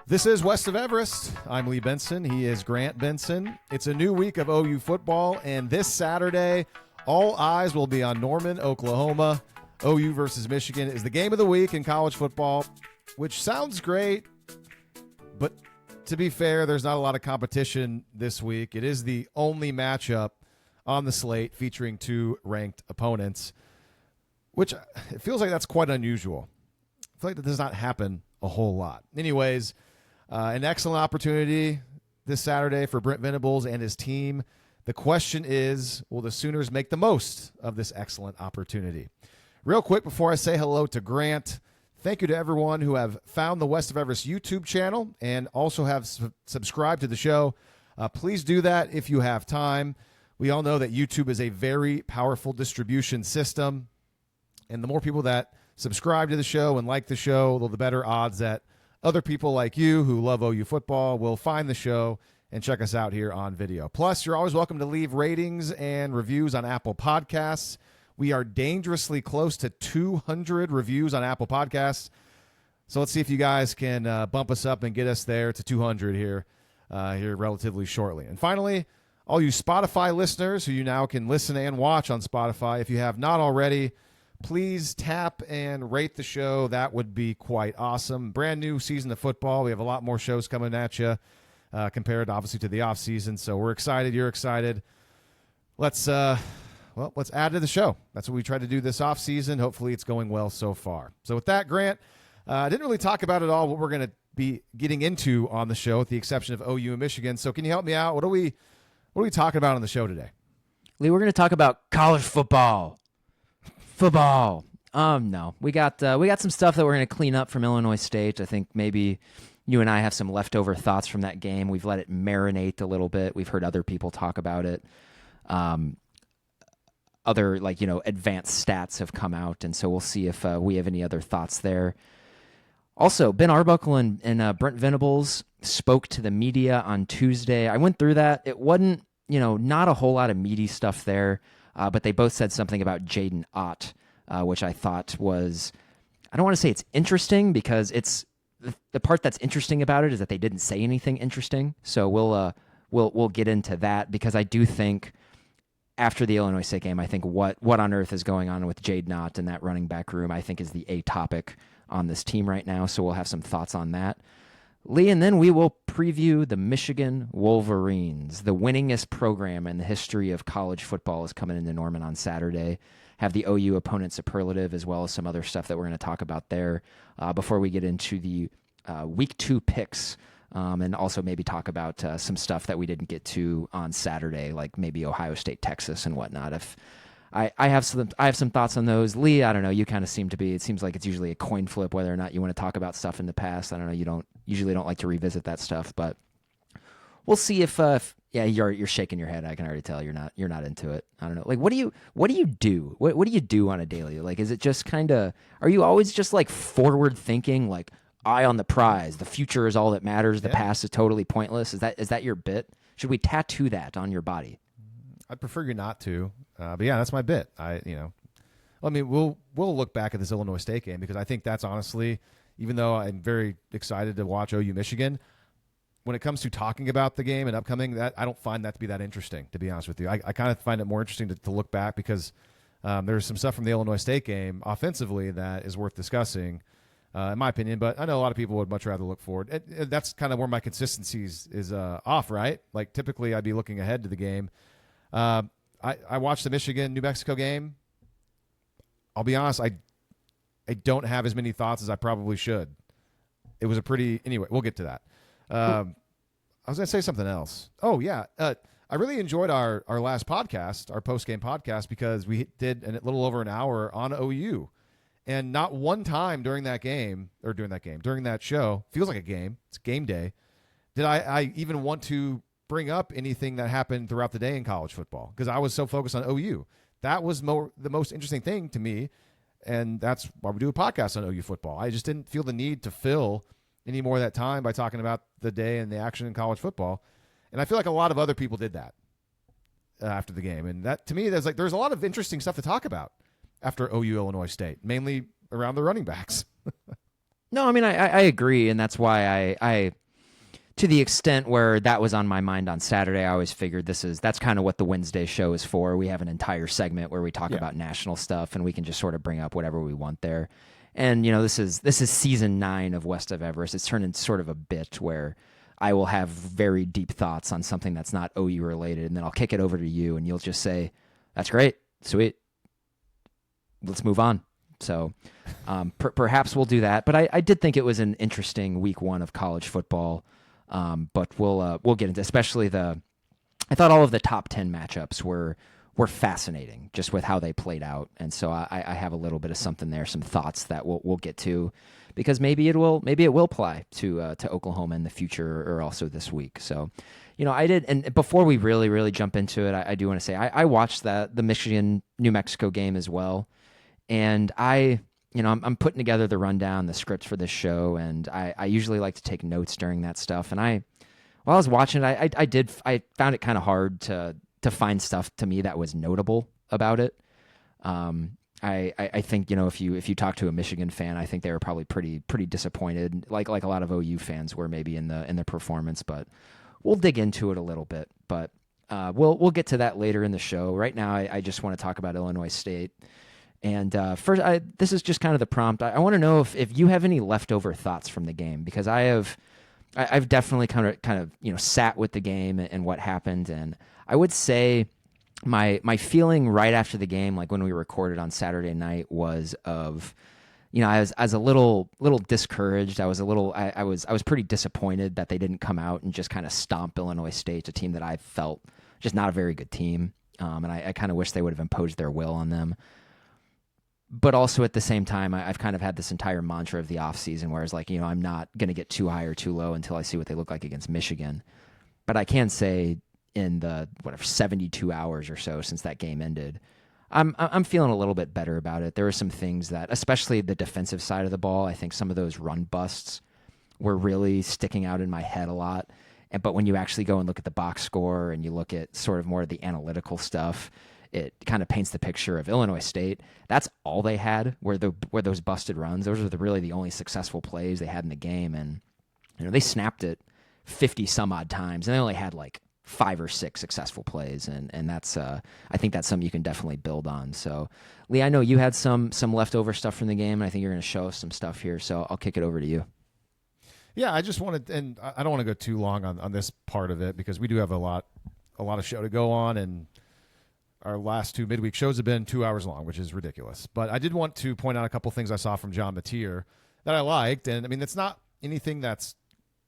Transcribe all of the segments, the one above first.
This is West of Everest. I'm Lee Benson. He is Grant Benson. It's a new week of OU football, and this Saturday, all eyes will be on Norman, Oklahoma. OU versus Michigan is the game of the week in college football, which sounds great, but to be fair, there's not a lot of competition this week. It is the only matchup on the slate featuring two ranked opponents, which it feels like that's quite unusual. I feel like that does not happen a whole lot. Anyways, an excellent opportunity this Saturday for Brent Venables and his team. The question is, will the Sooners make the most of this excellent opportunity? Real quick before I say hello to Grant, thank you to everyone who have found the West of Everest YouTube channel and also have subscribed to the show. Please do that if you have time. We all know that YouTube is a very powerful distribution system, and the more people that subscribe to the show and like the show, the better odds that other people like you who love OU football will find the show and check us out here on video. Plus, you're always welcome to leave ratings and reviews on Apple Podcasts. We are dangerously close to 200 reviews on Apple Podcasts. So let's see if you guys can bump us up and get us there to 200 here relatively shortly. And finally, all you Spotify listeners who you now can listen and watch on Spotify, if you have not already, please tap and rate the show. That would be quite awesome. Brand new season of football. We have a lot more shows coming at you compared, obviously, to the off season. So we're excited. You're excited. Let's add to the show. That's what we tried to do this off season. Hopefully, it's going well so far. So with that, Grant, I didn't really talk about at all what we're going to be getting into on the show, with the exception of OU and Michigan. So can you help me out? What are we talking about on the show today? Lee, we're going to talk about college football. No, we got some stuff that we're going to clean up from Illinois State. I think maybe you and I have some leftover thoughts from that game. We've let it marinate a little bit. We've heard other people talk about it. Other advanced stats have come out, and so we'll see if we have any other thoughts there. Also, Ben Arbuckle and Brent Venables spoke to the media on Tuesday. I went through that. It wasn't, not a whole lot of meaty stuff there. But they both said something about Jaydn Ott, which I thought was, I don't want to say it's interesting, because it's the part that's interesting about it is that they didn't say anything interesting. So we'll get into that, because I do think after the Illinois State game, I think what on earth is going on with Jaydn Ott and that running back room, I think is the A topic on this team right now. So we'll have some thoughts on that. Lee, and then we will preview the Michigan Wolverines. The winningest program in the history of college football is coming into Norman on Saturday. Have the OU opponent superlative, as well as some other stuff that we're going to talk about there before we get into the Week 2 picks, and also maybe talk about some stuff that we didn't get to on Saturday, like maybe Ohio State, Texas, and whatnot. If I have some thoughts on those. Lee, I don't know. You kind of seem to be. It seems like it's usually a coin flip whether or not you want to talk about stuff in the past. I don't know. You usually don't like to revisit that stuff, but we'll see if you're shaking your head. I can already tell you're not into it. I don't know. Like, what do you do? What do you do on a daily? Like, is it just kind of? Are you always just like forward thinking, like eye on the prize? The future is all that matters. The past is totally pointless. Is that your bit? Should we tattoo that on your body? I'd prefer you not to, but yeah, that's my bit. We'll look back at this Illinois State game, because I think that's honestly, even though I'm very excited to watch OU Michigan, when it comes to talking about the game and upcoming, that I don't find that to be that interesting, to be honest with you. I kind of find it more interesting to look back, because there's some stuff from the Illinois State game offensively that is worth discussing, in my opinion, but I know a lot of people would much rather look forward. That's kind of where my consistency is off, right? Like, typically I'd be looking ahead to the game. I watched the Michigan-New Mexico game. I'll be honest, I don't have as many thoughts as I probably should. It was anyway, we'll get to that. I was going to say something else. Oh, yeah. I really enjoyed our last podcast, our post-game podcast, because we did a little over an hour on OU. And not one time during that show, feels like a game, it's game day, did I even want to bring up anything that happened throughout the day in college football, because I was so focused on OU. That was the most interesting thing to me, and that's why we do a podcast on OU football. I just didn't feel the need to fill any more of that time by talking about the day and the action in college football, and I feel like a lot of other people did that after the game, and that, to me, there's a lot of interesting stuff to talk about after OU Illinois State, mainly around the running backs. No, I mean, I agree, and that's why I to the extent where that was on my mind on Saturday, I always figured that's kind of what the Wednesday show is for. We have an entire segment where we talk about national stuff, and we can just sort of bring up whatever we want there. And this is season 9 of West of Everest. It's turned into sort of a bit where I will have very deep thoughts on something that's not OU related, and then I'll kick it over to you, and you'll just say, "That's great, sweet, let's move on." So perhaps we'll do that. But I did think it was an interesting week 1 of college football. But we'll get into, especially I thought all of the top 10 matchups were fascinating just with how they played out. And so I have a little bit of something there, some thoughts that we'll get to, because maybe it will apply to Oklahoma in the future or also this week. So, I did. And before we really jump into it, I do want to say I watched the Michigan New Mexico game as well. And I'm putting together the rundown, the script for this show, and I usually like to take notes during that stuff. And while I was watching it, I found it kind of hard to find stuff to me that was notable about it. I think if you talk to a Michigan fan, I think they were probably pretty disappointed, like a lot of OU fans were maybe in the performance. But we'll dig into it a little bit. But we'll get to that later in the show. Right now, I just want to talk about Illinois State. And first, this is just kind of the prompt. I want to know if you have any leftover thoughts from the game, because I've definitely kind of sat with the game and what happened. And I would say my feeling right after the game, like when we recorded on Saturday night, was of I was a little discouraged. I was pretty disappointed that they didn't come out and just kind of stomp Illinois State, a team that I felt just not a very good team. And I kind of wish they would have imposed their will on them. But also at the same time, I've kind of had this entire mantra of the offseason where it's like, I'm not going to get too high or too low until I see what they look like against Michigan. But I can say in the 72 hours or so since that game ended, I'm feeling a little bit better about it. There were some things that, especially the defensive side of the ball, I think some of those run busts were really sticking out in my head a lot. But when you actually go and look at the box score and you look at sort of more of the analytical stuff, it kind of paints the picture of Illinois State. That's all they had were those busted runs. Those were really the only successful plays they had in the game. And they snapped it 50 some odd times, and they only had like 5 or 6 successful plays. And that's I think that's something you can definitely build on. So, Lee, I know you had some leftover stuff from the game, and I think you're going to show us some stuff here. So I'll kick it over to you. Yeah, I just wanted, and I don't want to go too long on this part of it, because we do have a lot of show to go on, and our last 2 midweek shows have been 2 hours long, which is ridiculous. But I did want to point out a couple things I saw from John Mateer that I liked. And I mean, it's not anything that's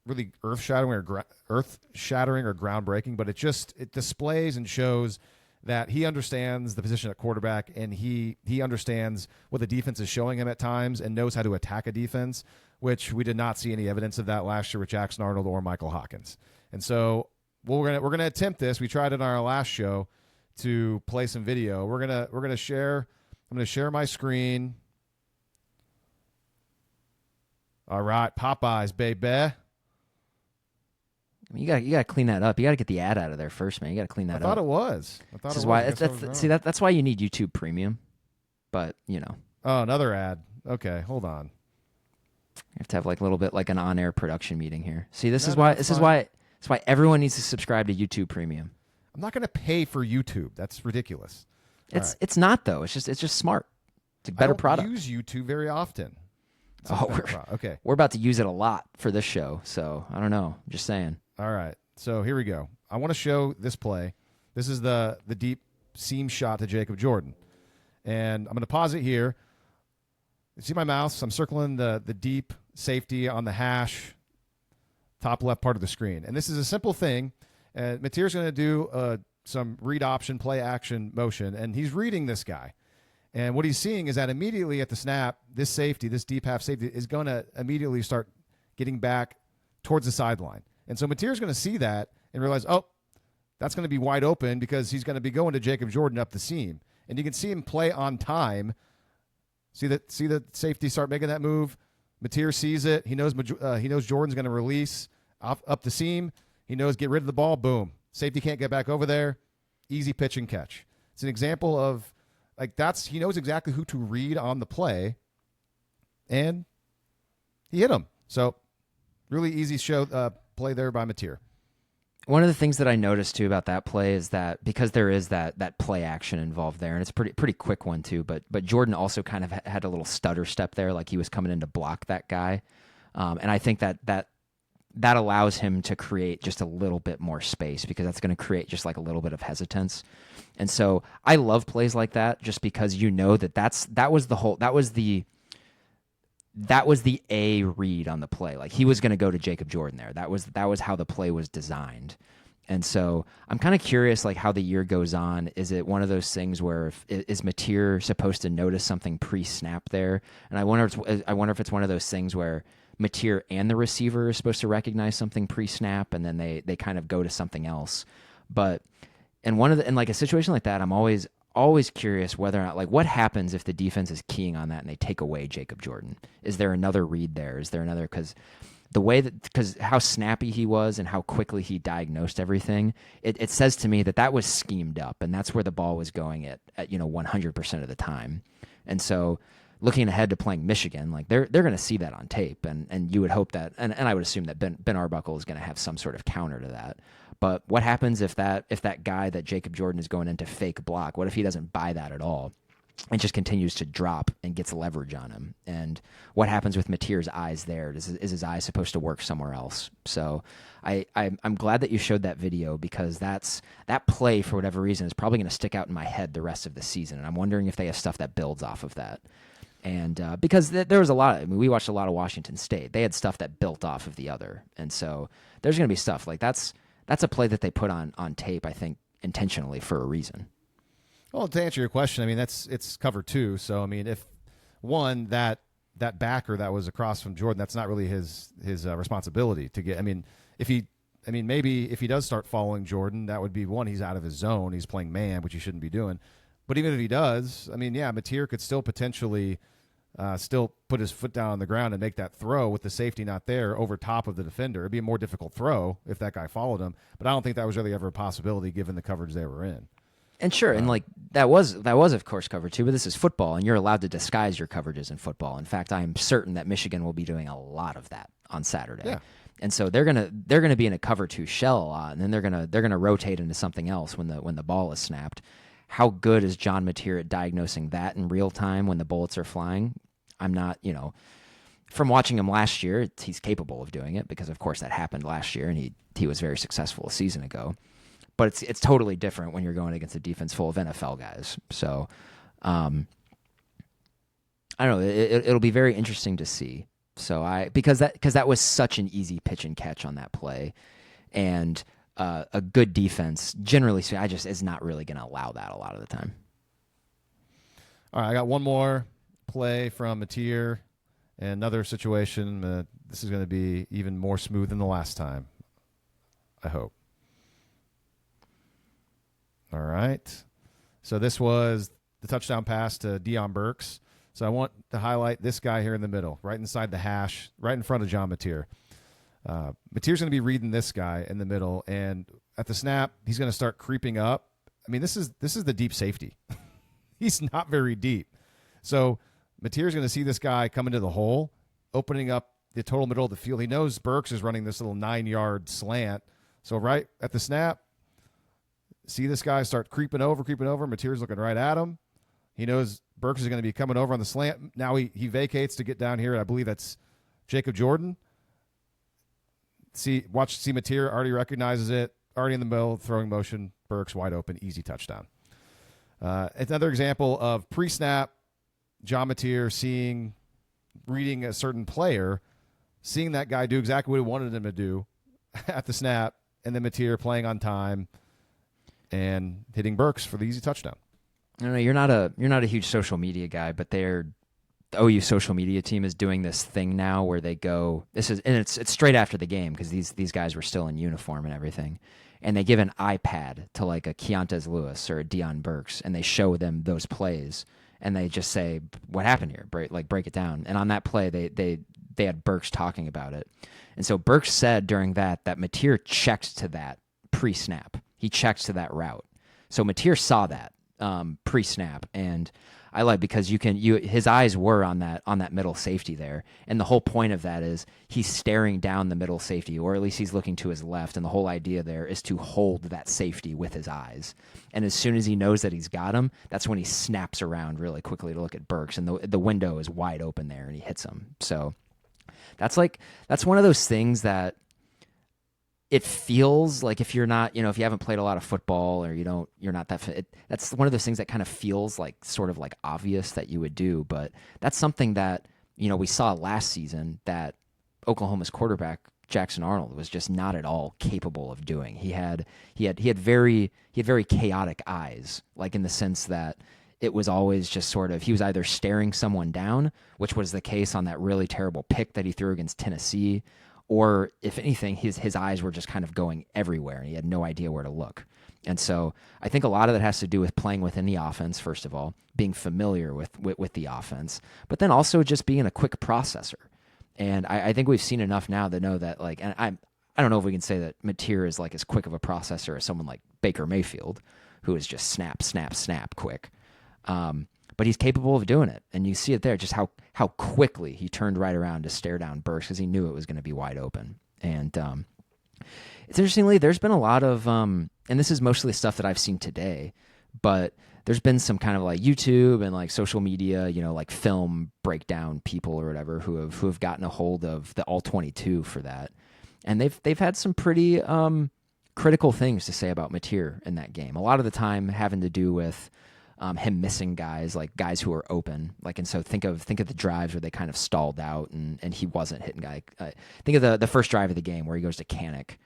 really earth-shattering or groundbreaking, but it displays and shows that he understands the position at quarterback, and he understands what the defense is showing him at times and knows how to attack a defense, which we did not see any evidence of that last year with Jackson Arnold or Michael Hawkins. And so we're gonna attempt this. We tried it on our last show to play some video. We're gonna share. I'm gonna share my screen. All right, Popeyes, baby. You gotta clean that up. You gotta get the ad out of there first, man. You gotta clean that up. I thought it was. This is why. That's why you need YouTube Premium. But Oh, another ad. Okay, hold on. You have to have like a little bit like an on-air production meeting here. See, this is why everyone needs to subscribe to YouTube Premium. I'm not going to pay for YouTube. That's ridiculous. It's not though. It's just smart. It's a better product. I don't use YouTube very often. Okay. We're about to use it a lot for this show, so I don't know. I'm just saying. All right. So here we go. I want to show this play. This is the deep seam shot to Jacob Jordan. And I'm going to pause it here. You see my mouse? I'm circling the deep safety on the hash, top left part of the screen. And this is a simple thing. And Mateer's going to do some read option, play action motion, and he's reading this guy. And what he's seeing is that immediately at the snap, this safety, this deep half safety, is going to immediately start getting back towards the sideline. And so Mateer's going to see that and realize, oh, that's going to be wide open because he's going to be going to Jacob Jordan up the seam. And you can see him play on time. See the safety start making that move. Mateer sees it. He knows Jordan's going to release up the seam. He knows get rid of the ball. Boom. Safety can't get back over there. Easy pitch and catch. It's an example of he knows exactly who to read on the play, and he hit him. So really easy play there by Mateer. One of the things that I noticed too about that play is that because there is that play action involved there, and it's a pretty quick one too. But Jordan also kind of had a little stutter step there, like he was coming in to block that guy, and I think that allows him to create just a little bit more space because that's going to create just like a little bit of hesitance. And so I love plays like that just because you know that was the A read on the play. Like he was going to go to Jacob Jordan there. That was how the play was designed. And so I'm kind of curious, like how the year goes on. Is it one of those things where is Mateer supposed to notice something pre-snap there? And I wonder if it's one of those things where Mateer and the receiver are supposed to recognize something pre-snap, and then they kind of go to something else. But in like a situation like that, I'm always curious whether or not, like, what happens if the defense is keying on that and they take away Jacob Jordan? Is there another read there? Is there another, because how snappy he was and how quickly he diagnosed everything, it says to me that was schemed up, and that's where the ball was going at 100% of the time. And so looking ahead to playing Michigan, like they're going to see that on tape, and you would hope that, and I would assume that Ben Arbuckle is going to have some sort of counter to that. But what happens if that guy that Jacob Jordan is going into fake block? What if he doesn't buy that at all and just continues to drop and gets leverage on him? And what happens with Mateer's eyes there? Is his eye supposed to work somewhere else? So I'm glad that you showed that video, because that play, for whatever reason, is probably going to stick out in my head the rest of the season. And I'm wondering if they have stuff that builds off of that. And because there was we watched a lot of Washington State. They had stuff that built off of the other. And so there's going to be stuff like that's a play that they put on tape, I think, intentionally for a reason. Well, to answer your question, I mean, it's cover two. So, I mean, if one, that backer that was across from Jordan, that's not really his responsibility to get. I mean, maybe if he does start following Jordan, that would be one, he's out of his zone. He's playing man, which he shouldn't be doing. But even if he does, I mean, yeah, Mateer could still potentially still put his foot down on the ground and make that throw with the safety not there over top of the defender. It'd be a more difficult throw if that guy followed him. But I don't think that was really ever a possibility given the coverage they were in. And sure, and like that was of course cover two, but this is football, and you're allowed to disguise your coverages in football. In fact, I am certain that Michigan will be doing a lot of that on Saturday. Yeah. And so they're gonna be in a cover two shell a lot, and then they're gonna rotate into something else when the ball is snapped. How good is John Mateer at diagnosing that in real time when the bullets are flying? I'm not, from watching him last year, he's capable of doing it because, of course, that happened last year, and he was very successful a season ago. But it's totally different when you're going against a defense full of NFL guys. So, I don't know. It'll be very interesting to see. So because that was such an easy pitch and catch on that play, and a good defense, generally speaking, is not really going to allow that a lot of the time. All right, I got one more play from Mateer, and another situation. This is going to be even more smooth than the last time, I hope. All right. So this was the touchdown pass to Deion Burks. So I want to highlight this guy here in the middle, right inside the hash, right in front of John Mateer. Mateer's going to be reading this guy in the middle, and at the snap, he's going to start creeping up. I mean, this is the deep safety. He's not very deep. So Mateer's going to see this guy come into the hole, opening up the total middle of the field. He knows Burks is running this little 9-yard slant. So right at the snap, see this guy start creeping over. Mateer's looking right at him. He knows Burks is going to be coming over on the slant. Now he vacates to get down here. I believe that's Jacob Jordan. See Mateer already recognizes it, already in the middle, throwing motion. Burks wide open, easy touchdown. It's another example of pre-snap, John Mateer reading a certain player, seeing that guy do exactly what he wanted him to do at the snap, and then Mateer playing on time and hitting Burks for the easy touchdown. I don't know, you're not a huge social media guy, but the OU social media team is doing this thing now where they go. It's straight after the game because these guys were still in uniform and everything, and they give an iPad to like a Keontae Lewis or a Deion Burks, and they show them those plays, and they just say, "What happened here? Break it down." And on that play, they had Burks talking about it, and so Burks said during that Mateer checked to that pre-snap. He checked to that route, so Mateer saw that pre-snap, and I like because his eyes were on that middle safety there, and the whole point of that is he's staring down the middle safety, or at least he's looking to his left, and the whole idea there is to hold that safety with his eyes. And as soon as he knows that he's got him, that's when he snaps around really quickly to look at Burks, and the window is wide open there, and he hits him. So that's one of those things that it feels like if you're not, if you haven't played a lot of football or you're not that, that's one of those things that kind of feels like sort of like obvious that you would do. But that's something that, we saw last season that Oklahoma's quarterback, Jackson Arnold, was just not at all capable of doing. He had very chaotic eyes, like in the sense that it was always just sort of, he was either staring someone down, which was the case on that really terrible pick that he threw against Tennessee, or if anything, his eyes were just kind of going everywhere and he had no idea where to look. And so I think a lot of that has to do with playing within the offense, first of all, being familiar with the offense, but then also just being a quick processor. And I think we've seen enough now to know that, like, and I don't know if we can say that Mateer is like as quick of a processor as someone like Baker Mayfield, who is just snap, snap, snap quick. But he's capable of doing it. And you see it there, just how quickly he turned right around to stare down Burks because he knew it was going to be wide open. And it's interestingly, there's been a lot of, and this is mostly stuff that I've seen today, but there's been some kind of like YouTube and like social media, like film breakdown people or whatever who have gotten a hold of the All-22 for that. And they've had some pretty critical things to say about Mateer in that game. A lot of the time having to do with him missing guys who are open. Like, and so think of the drives where they kind of stalled out and he wasn't hitting guy. Think of the first drive of the game where he goes to Kanik,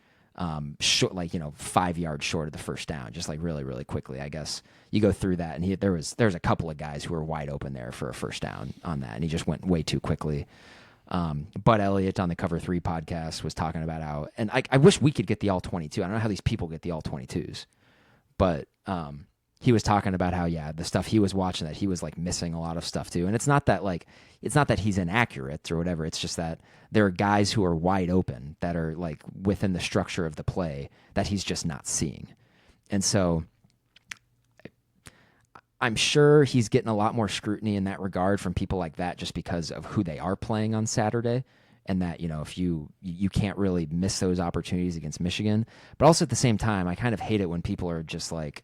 short, 5 yards short of the first down, just like really, really quickly. I guess you go through that, and there's a couple of guys who were wide open there for a first down on that, and he just went way too quickly. Bud Elliott on the Cover 3 podcast was talking about how, and I wish we could get the All-22. I don't know how these people get the All-22s, but he was talking about how, the stuff he was watching, that he was like missing a lot of stuff too. And it's not that he's inaccurate or whatever. It's just that there are guys who are wide open that are like within the structure of the play that he's just not seeing. And so I'm sure he's getting a lot more scrutiny in that regard from people like that, just because of who they are playing on Saturday. And that, if you can't really miss those opportunities against Michigan. But also at the same time, I kind of hate it when people are just like,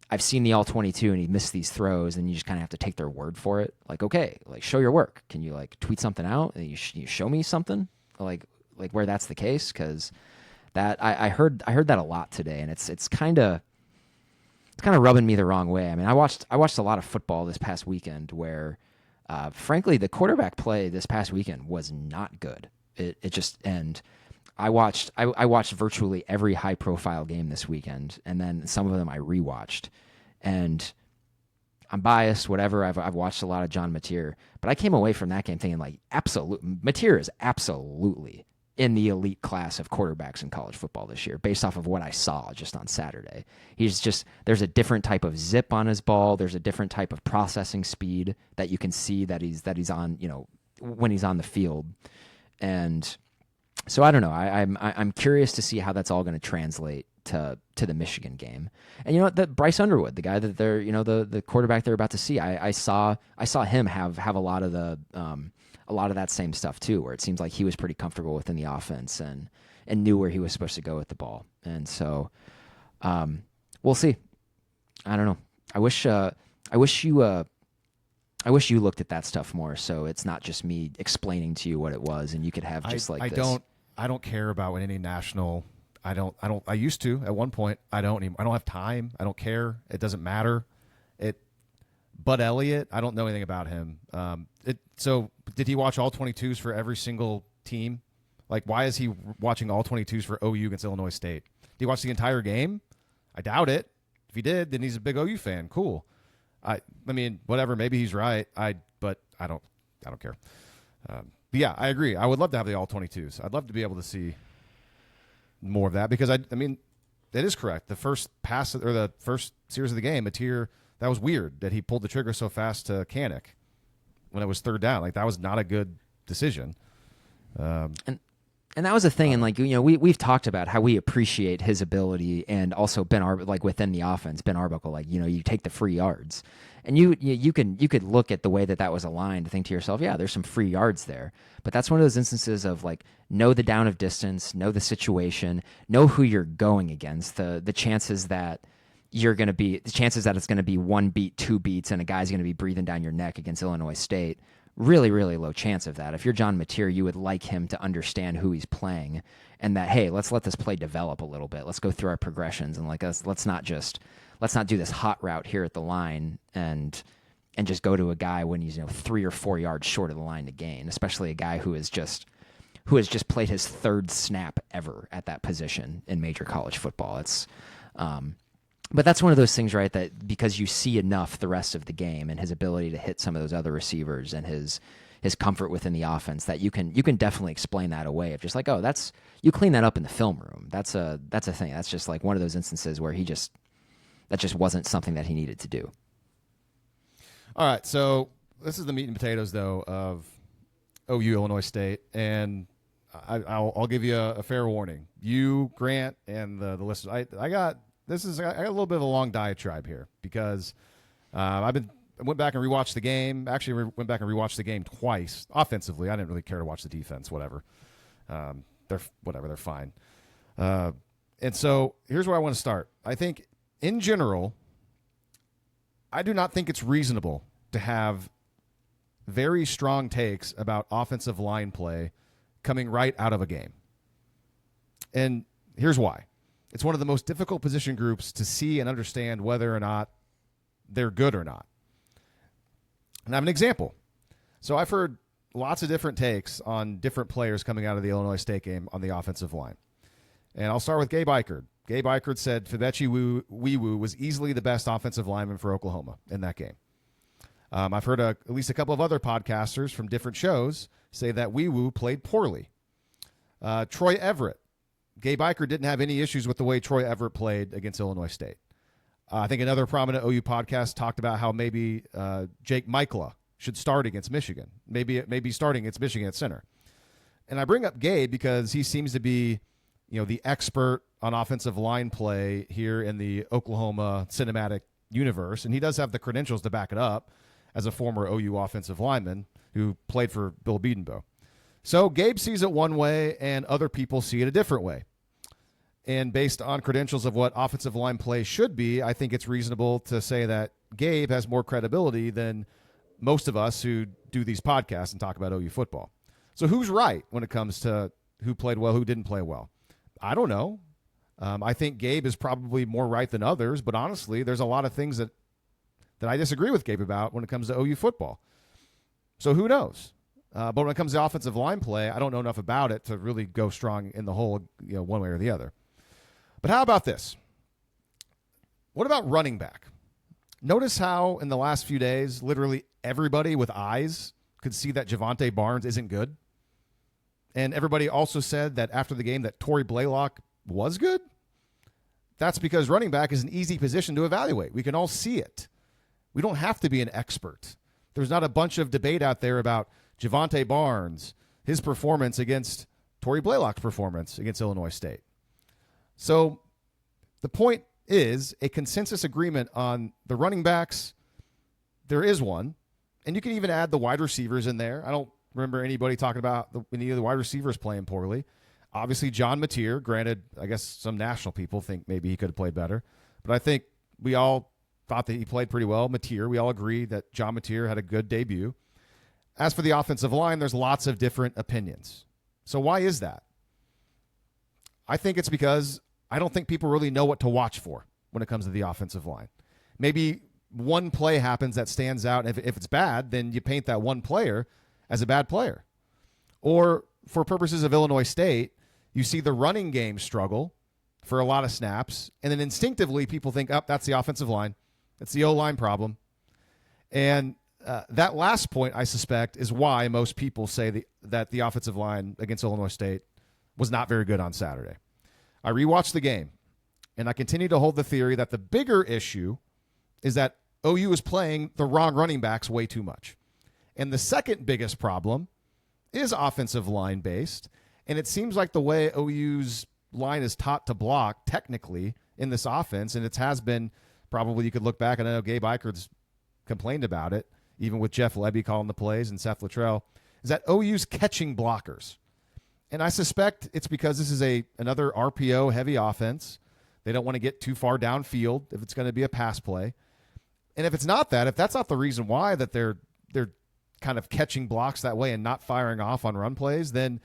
I've seen the All-22 and he missed these throws, and you just kind of have to take their word for it. Like, okay, like show your work. Can you like tweet something out and you show me something like where that's the case? Because that I heard that a lot today, and it's kind of rubbing me the wrong way. I mean, I watched a lot of football this past weekend where, frankly, the quarterback play this past weekend was not good. It just, and I watched virtually every high profile game this weekend, and then some of them I rewatched. And I'm biased, whatever. I've watched a lot of John Mateer, but I came away from that game thinking like, Mateer is absolutely in the elite class of quarterbacks in college football this year, based off of what I saw just on Saturday. There's a different type of zip on his ball. There's a different type of processing speed that you can see that he's on, when he's on the field. And so I don't know. I'm curious to see how that's all going to translate to the Michigan game. And that Bryce Underwood, the guy that they're the quarterback they're about to see, I saw him have a lot of that same stuff too, where it seems like he was pretty comfortable within the offense and knew where he was supposed to go with the ball. And so we'll see. I don't know. I wish you looked at that stuff more, so it's not just me explaining to you what it was, and you could have just I don't care about any national. I used to at one point. I don't have time. I don't care. It doesn't matter. Bud Elliott, I don't know anything about him. So did he watch all 22s for every single team? Like, why is he watching all 22s for OU against Illinois State? Did he watch the entire game? I doubt it. If he did, then he's a big OU fan. Cool. I mean, whatever. Maybe he's right. But I don't care. But yeah, I agree. I would love to have the all 22s. I'd love to be able to see more of that because I mean, that is correct. The first pass or the first series of the game, Mateer, that was weird that he pulled the trigger so fast to Kanik when it was third down. Like, that was not a good decision. And And that was a thing, and we've talked about how we appreciate his ability, and also within the offense, Ben Arbuckle, you take the free yards, and you could look at the way that was aligned to think to yourself, yeah, there's some free yards there, but that's one of those instances of know the down of distance, know the situation, know who you're going against, the chances that it's going to be one beat, two beats, and a guy's going to be breathing down your neck against Illinois State. Really, really low chance of that. If you're John Mateer, you would like him to understand who he's playing, and that, hey, let's let this play develop a little bit. Let's go through our progressions, and let's not do this hot route here at the line and just go to a guy when he's 3 or 4 yards short of the line to gain, especially a guy who has just played his third snap ever at that position in major college football. But that's one of those things, right, that because you see enough the rest of the game and his ability to hit some of those other receivers and his comfort within the offense, that you can definitely explain that away of just you clean that up in the film room. That's a thing. That's just one of those instances where that just wasn't something that he needed to do. All right, so this is the meat and potatoes, though, of OU Illinois State, and I'll give you a fair warning. You, Grant, and the listeners, I got a little bit of a long diatribe here because I went back and rewatched the game. Actually, went back and rewatched the game twice offensively. I didn't really care to watch the defense. Whatever, they're fine. And so here's where I want to start. I think in general, I do not think it's reasonable to have very strong takes about offensive line play coming right out of a game. And here's why. It's one of the most difficult position groups to see and understand whether or not they're good or not. And I have an example. So I've heard lots of different takes on different players coming out of the Illinois State game on the offensive line. And I'll start with Gabe Eichert. Gabe Eichert said Febechi Wiwu was easily the best offensive lineman for Oklahoma in that game. I've heard at least a couple of other podcasters from different shows say that Wiwu played poorly. Troy Everett. Gabe Eichert didn't have any issues with the way Troy Everett played against Illinois State. I think another prominent OU podcast talked about how maybe Jake Michla should start against Michigan. Maybe starting against Michigan at center. And I bring up Gabe because he seems to be, the expert on offensive line play here in the Oklahoma cinematic universe, and he does have the credentials to back it up as a former OU offensive lineman who played for Bill Bedenbaugh. So Gabe sees it one way, and other people see it a different way. And based on credentials of what offensive line play should be, I think it's reasonable to say that Gabe has more credibility than most of us who do these podcasts and talk about OU football. So who's right when it comes to who played well, who didn't play well? I don't know. I think Gabe is probably more right than others, but honestly, there's a lot of things that I disagree with Gabe about when it comes to OU football. So who knows? But when it comes to offensive line play, I don't know enough about it to really go strong in the hole, one way or the other. But how about this? What about running back? Notice how in the last few days, literally everybody with eyes could see that Javonte Barnes isn't good. And everybody also said that after the game that Torrey Blaylock was good. That's because running back is an easy position to evaluate. We can all see it. We don't have to be an expert. There's not a bunch of debate out there about Javonte Barnes, his performance against Torrey Blaylock's performance against Illinois State. So the point is a consensus agreement on the running backs. There is one. And you can even add the wide receivers in there. I don't remember anybody talking about any of the wide receivers playing poorly. Obviously, John Mateer, granted, I guess some national people think maybe he could have played better. But I think we all thought that he played pretty well. Mateer, we all agree that John Mateer had a good debut. As for the offensive line, there's lots of different opinions. So why is that? I think it's because I don't think people really know what to watch for when it comes to the offensive line. Maybe one play happens that stands out, and if it's bad, then you paint that one player as a bad player. Or for purposes of Illinois State, you see the running game struggle for a lot of snaps, and then instinctively people think, oh, that's the offensive line. That's the O-line problem. And that last point, I suspect, is why most people say that the offensive line against Illinois State was not very good on Saturday. I rewatched the game, and I continue to hold the theory that the bigger issue is that OU is playing the wrong running backs way too much. And the second biggest problem is offensive line based, And it seems like the way OU's line is taught to block technically in this offense, and it has been probably, you could look back, and I know Gabe Eichert's complained about it, even with Jeff Lebby calling the plays and Seth Luttrell, is that OU's catching blockers. And I suspect it's because this is another RPO-heavy offense. They don't want to get too far downfield if it's going to be a pass play. And if it's not that, if that's not the reason why that they're kind of catching blocks that way and not firing off on run plays, then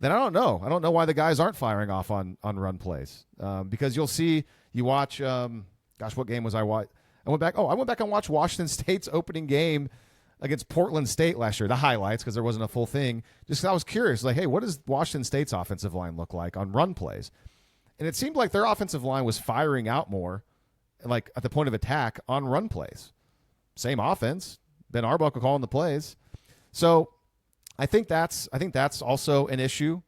I don't know. I don't know why the guys aren't firing off on run plays. Because you watch, what game was I watching? I went back and watched Washington State's opening game against Portland State last year, the highlights, because there wasn't a full thing. Just 'cause I was curious, like, hey, what does Washington State's offensive line look like on run plays? And it seemed like their offensive line was firing out more, like at the point of attack on run plays. Same offense. Ben Arbuckle calling the plays. So I think that's also an issue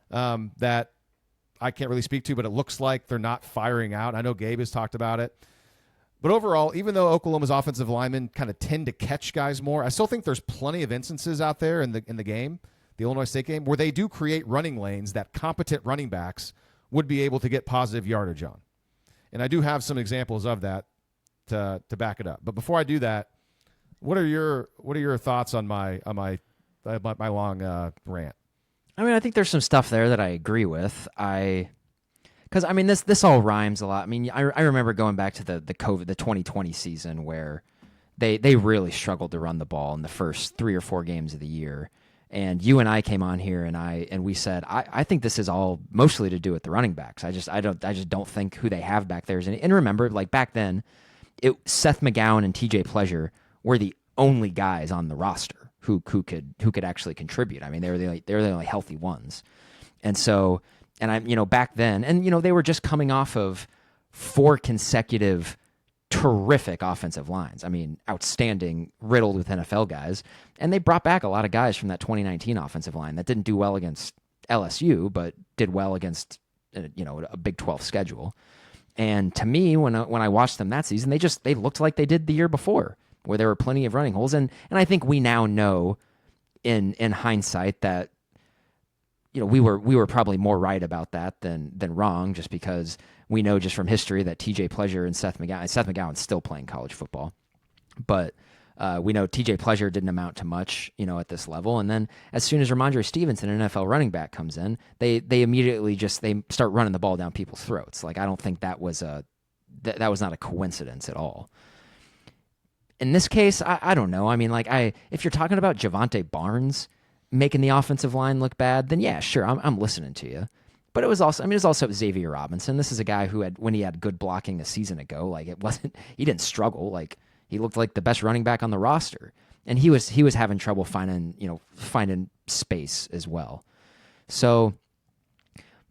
that I can't really speak to, but it looks like they're not firing out. I know Gabe has talked about it. But overall, even though Oklahoma's offensive linemen kind of tend to catch guys more, I still think there's plenty of instances out there in the game, the Illinois State game, where they do create running lanes that competent running backs would be able to get positive yardage on. And I do have some examples of that to back it up. But before I do that, what are your thoughts on my long rant? I mean, I think there's some stuff there that I agree with. Because, I mean, this all rhymes a lot. I mean, I remember going back to the 2020 season where they really struggled to run the ball in the first 3 or 4 games of the year. And you and I came on here and we said, I think this is all mostly to do with the running backs. I just don't think who they have back there is any. And remember, like back then, Seth McGowan and TJ Pleasure were the only guys on the roster who could actually contribute. I mean, they were the only healthy ones. And so, and back then, and they were just coming off of 4 consecutive terrific offensive lines. I mean, outstanding, riddled with NFL guys. And they brought back a lot of guys from that 2019 offensive line that didn't do well against LSU, but did well against a Big 12 schedule. And to me, when I watched them that season, they looked like they did the year before, where there were plenty of running holes. And I think we now know in hindsight that we were probably more right about that than wrong, just because we know just from history that TJ Pleasure and Seth McGowan's still playing college football. But we know TJ Pleasure didn't amount to much, at this level. And then as soon as Ramondre Stevenson, an NFL running back, comes in, they immediately they start running the ball down people's throats. Like, I don't think that was that was not a coincidence at all. In this case, I don't know. I mean, if you're talking about Javonte Barnes making the offensive line look bad, then yeah, sure, I'm listening to you. But it was also Xavier Robinson. This is a guy who when he had good blocking a season ago, he didn't struggle. Like, he looked like the best running back on the roster, and he was having trouble finding space as well. So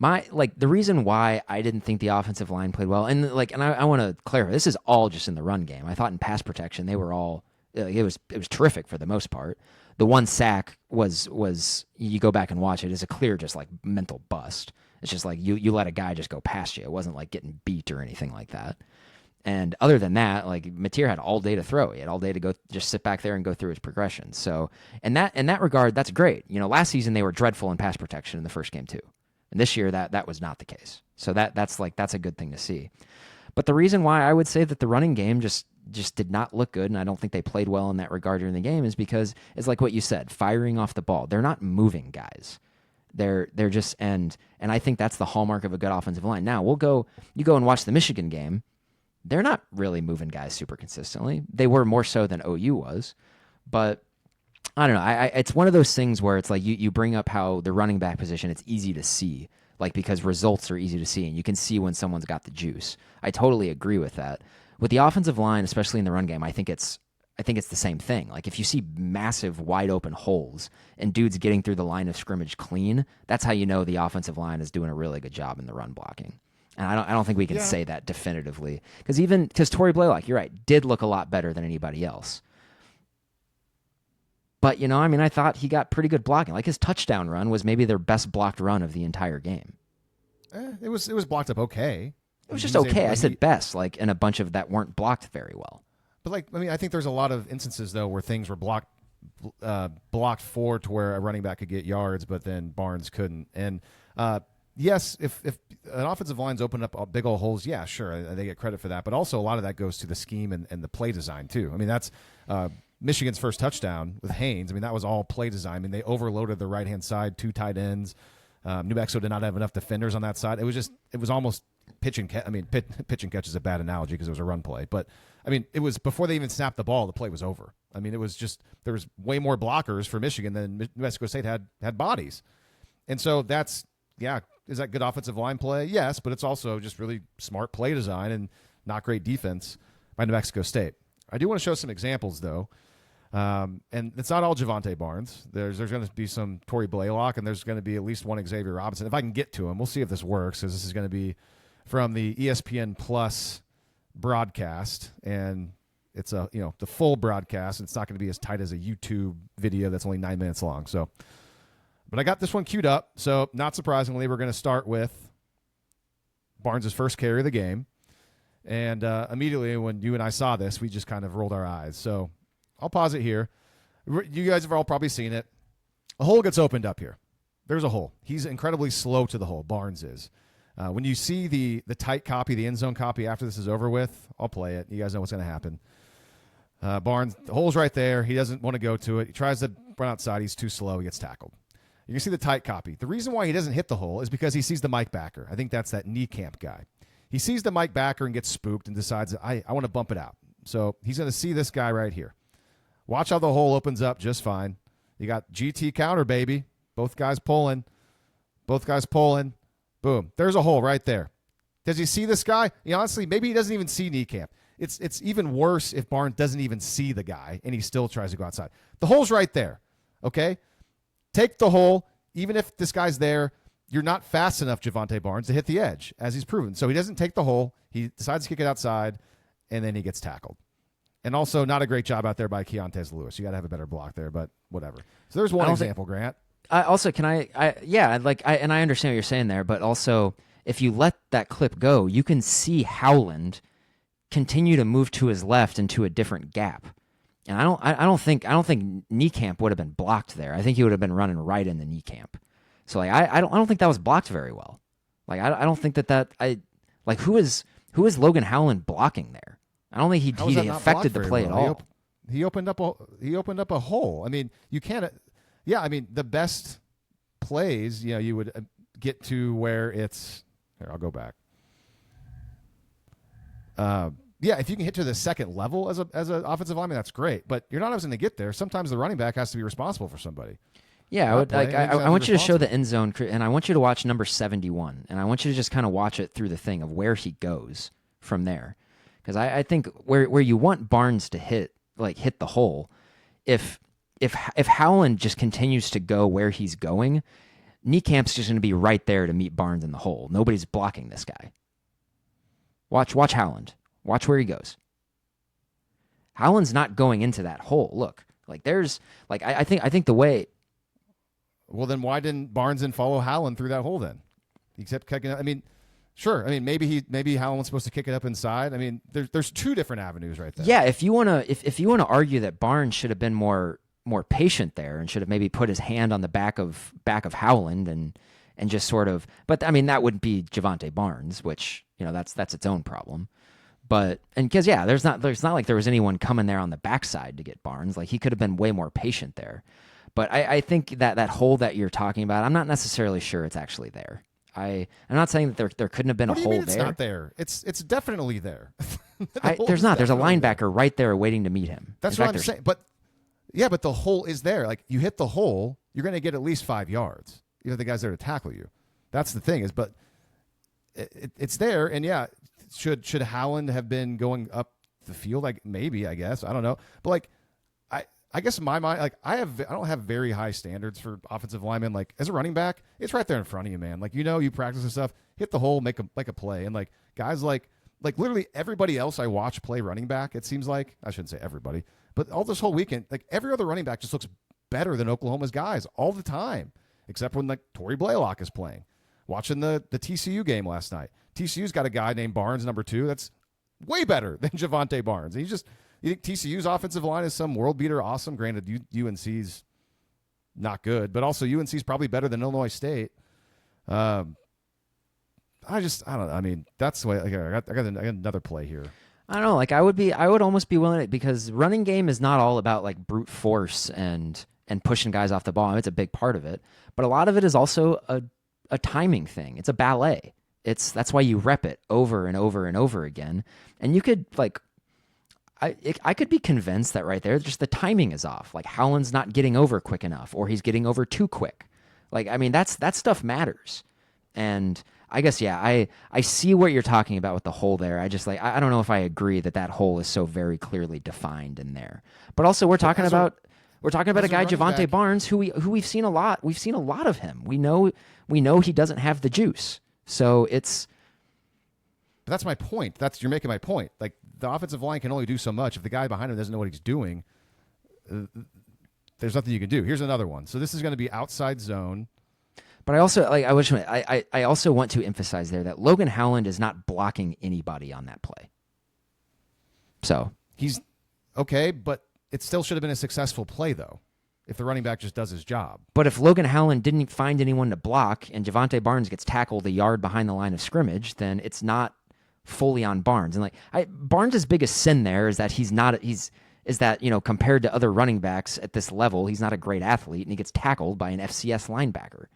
the reason why I didn't think the offensive line played well, and I want to clarify, this is all just in the run game. I thought in pass protection they were all it was terrific for the most part. The one sack was you go back and watch it, is a clear just like mental bust. It's just like you let a guy just go past you. It wasn't like getting beat or anything like that. And other than that, Mateer had all day to throw. He had all day to go just sit back there and go through his progression. So in that regard, that's great. Last season they were dreadful in pass protection in the first game too. And this year that was not the case. So that's a good thing to see. But the reason why I would say that the running game just did not look good, and I don't think they played well in that regard during the game, is because it's like what you said, firing off the ball. They're not moving guys. They're just and I think that's the hallmark of a good offensive line. Now you go and watch the Michigan game. They're not really moving guys super consistently. They were more so than OU was, but I don't know. It's one of those things where it's like you bring up how the running back position, it's easy to see, because results are easy to see, and you can see when someone's got the juice. I totally agree with that. With the offensive line, especially in the run game, I think it's the same thing. Like, if you see massive wide open holes and dudes getting through the line of scrimmage clean, that's how you know the offensive line is doing a really good job in the run blocking. And I don't think we can say that definitively, because Torrey Blaylock, you're right, did look a lot better than anybody else. But I thought he got pretty good blocking. Like, his touchdown run was maybe their best blocked run of the entire game. It was blocked up okay. It was just okay. I said best, and a bunch of that weren't blocked very well. But I think there's a lot of instances though where things were blocked blocked 4 to where a running back could get yards, but then Barnes couldn't. And yes, if an offensive line's opened up big old holes, yeah, sure, they get credit for that. But also a lot of that goes to the scheme and the play design too. I mean, that's Michigan's first touchdown with Haynes. I mean, that was all play design. I mean, they overloaded the right-hand side, 2 tight ends. New Mexico did not have enough defenders on that side. It was almost pitch and catch. I mean, pitch and catch is a bad analogy because it was a run play. But, I mean, it was before they even snapped the ball, the play was over. I mean, it was just there was way more blockers for Michigan than New Mexico State had bodies. And so that's, yeah, is that good offensive line play? Yes, but it's also just really smart play design and not great defense by New Mexico State. I do want to show some examples, though. And it's not all Javonte Barnes. There's going to be some Torrey Blaylock, and there's going to be at least one Xavier Robinson. If I can get to him, we'll see if this works, because this is going to be from the ESPN Plus broadcast, and it's the full broadcast. And it's not going to be as tight as a YouTube video that's only 9 minutes long. So, but I got this one queued up. So, not surprisingly, we're going to start with Barnes' first carry of the game, and immediately when you and I saw this, we just kind of rolled our eyes. So, I'll pause it here. You guys have all probably seen it. A hole gets opened up here. There's a hole. He's incredibly slow to the hole. Barnes is. When you see the tight copy, the end zone copy after this is over with, I'll play it. You guys know what's going to happen. Barnes, the hole's right there. He doesn't want to go to it. He tries to run outside. He's too slow. He gets tackled. You can see the tight copy. The reason why he doesn't hit the hole is because he sees the Mike backer. I think that's that knee camp guy. He sees the Mike backer and gets spooked and decides, I want to bump it out. So he's going to see this guy right here. Watch how the hole opens up just fine. You got GT counter, baby. Both guys pulling. Boom. There's a hole right there. Does he see this guy? Honestly, maybe he doesn't even see knee camp. It's even worse if Barnes doesn't even see the guy and he still tries to go outside. The hole's right there, okay? Take the hole. Even if this guy's there, you're not fast enough, Javonte Barnes, to hit the edge, as he's proven. So he doesn't take the hole. He decides to kick it outside, and then he gets tackled. And also, not a great job out there by Keontez Lewis. You got to have a better block there, but whatever. So there's one example, Grant. Also, I understand what you're saying there, but also, if you let that clip go, you can see Howland continue to move to his left into a different gap. And I don't think knee camp would have been blocked there. I think he would have been running right in the knee camp. So I don't think that was blocked very well. Like I don't think who is Logan Howland blocking there? I don't think he affected the play at all. He opened up a hole. I mean, you can't. Yeah, I mean, the best plays, you would get to where it's. Here, I'll go back. Yeah, if you can hit to the second level as an offensive lineman, that's great. But you're not always going to get there. Sometimes the running back has to be responsible for somebody. Yeah, I want you to show the end zone, and I want you to watch number 71, and I want you to just kind of watch it through the thing of where he goes from there. Because I think where you want Barnes to hit the hole, if Howland just continues to go where he's going, Niecamp's just going to be right there to meet Barnes in the hole. Nobody's blocking this guy. Watch Howland. Watch where he goes. Howland's not going into that hole. Look, I think the way. Well, then why didn't Barnes follow Howland through that hole then? He kept kicking. I mean. Sure. I mean, maybe Howland's supposed to kick it up inside. I mean, there's two different avenues right there. Yeah, if you wanna argue that Barnes should have been more patient there and should have maybe put his hand on the back of Howland and just sort of. But I mean, that wouldn't be Javonte Barnes, which that's its own problem. But because there's not like there was anyone coming there on the backside to get Barnes. Like he could have been way more patient there. But I think that hole that you're talking about, I'm not necessarily sure it's actually there. I'm not saying that there couldn't have been a hole there. It's not there. It's definitely there. There's not. There's a linebacker right there waiting to meet him. That's what I'm saying. But the hole is there. Like you hit the hole, you're going to get at least 5 yards. The guy's there to tackle you. That's the thing but it's there. And should Howland have been going up the field? Like maybe, I guess. I don't know. But I guess in my mind, I don't have very high standards for offensive linemen. Like as a running back, it's right there in front of you, man. Like you practice and stuff, hit the hole, make a play, and guys like literally everybody else I watch play running back. It seems like I shouldn't say everybody, but all this whole weekend, every other running back just looks better than Oklahoma's guys all the time, except when Torrey Blaylock is playing. Watching the TCU game last night, TCU's got a guy named Barnes, number 2, that's way better than Javonte Barnes. He's just You think TCU's offensive line is some world beater? Awesome. Granted, UNC's not good, but also UNC's probably better than Illinois State. I don't know. I mean, that's the way. Like, I got another play here. I don't know. Like I would almost be willing to, because running game is not all about like brute force and pushing guys off the ball. I mean, it's a big part of it, but a lot of it is also a timing thing. It's a ballet. That's why you rep it over and over and over again. And you could like, I could be convinced that right there, just the timing is off. Like Howland's not getting over quick enough, or he's getting over too quick. Like, I mean, that stuff matters. And I guess, yeah, I see what you're talking about with the hole there. I just like, I don't know if I agree that hole is so very clearly defined in there. But also we're talking about a guy, Javonte Barnes, who we've seen a lot. We've seen a lot of him. We know he doesn't have the juice. So it's. But that's my point. You're making my point. Like the offensive line can only do so much. If the guy behind him doesn't know what he's doing, there's nothing you can do. Here's another one. So this is going to be outside zone. But I also I also want to emphasize there that Logan Howland is not blocking anybody on that play. So he's okay, but it still should have been a successful play though, if the running back just does his job. But if Logan Howland didn't find anyone to block and Javonte Barnes gets tackled a yard behind the line of scrimmage, then it's not fully on Barnes. And Barnes' biggest sin there is that compared to other running backs at this level, he's not a great athlete and he gets tackled by an FCS linebacker.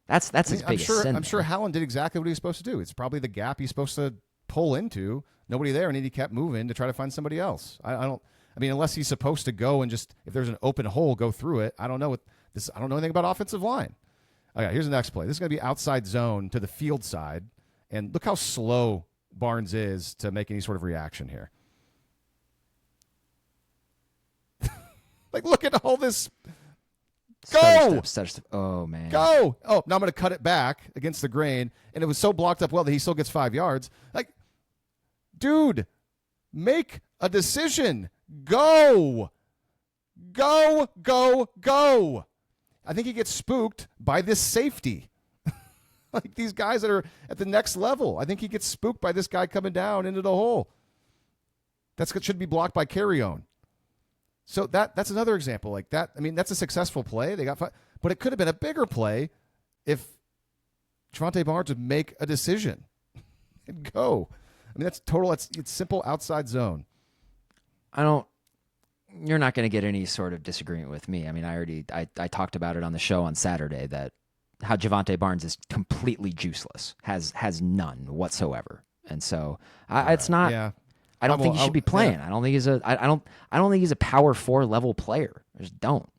That's his biggest sin. I'm sure Howland did exactly what he was supposed to do. It's probably the gap he's supposed to pull into. Nobody there, and he kept moving to try to find somebody else. I mean, unless he's supposed to go and just, if there's an open hole, go through it. I don't know I don't know anything about offensive line. Okay, here's the next play. This is going to be outside zone to the field side, and look how slow Barnes is to make any sort of reaction here. Like, look at all this. Go! Stutter step. Oh, man. Go! Oh, now I'm going to cut it back against the grain, and it was so blocked up well that he still gets 5 yards. Like, dude, make a decision. Go! Go, go, go! I think he gets spooked by this safety. Like these guys that are at the next level. I think he gets spooked by this guy coming down into the hole. That should be blocked by carry-on. So that's another example like that. I mean, that's a successful play. They got 5, but it could have been a bigger play if Javonte Barnes would make a decision and go. I mean, it's simple outside zone. You're not going to get any sort of disagreement with me. I mean, I talked about it on the show on Saturday that how Javonte Barnes is completely juiceless, has none whatsoever. And so it's not. Yeah. I don't think he should be playing. Yeah. I don't think he's I don't think he's a power 4 level player. I just don't.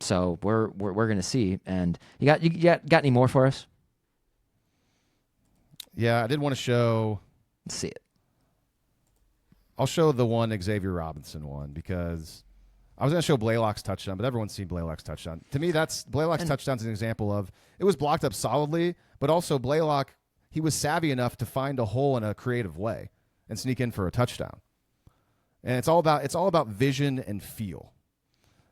So we're gonna see. And you got any more for us? Yeah, I did want to show. Let's see it. I'll show the one Xavier Robinson one because I was going to show Blaylock's touchdown, but everyone's seen Blaylock's touchdown. To me, Blaylock's touchdown is an example of it was blocked up solidly, but also Blaylock, he was savvy enough to find a hole in a creative way and sneak in for a touchdown. And it's all about vision and feel.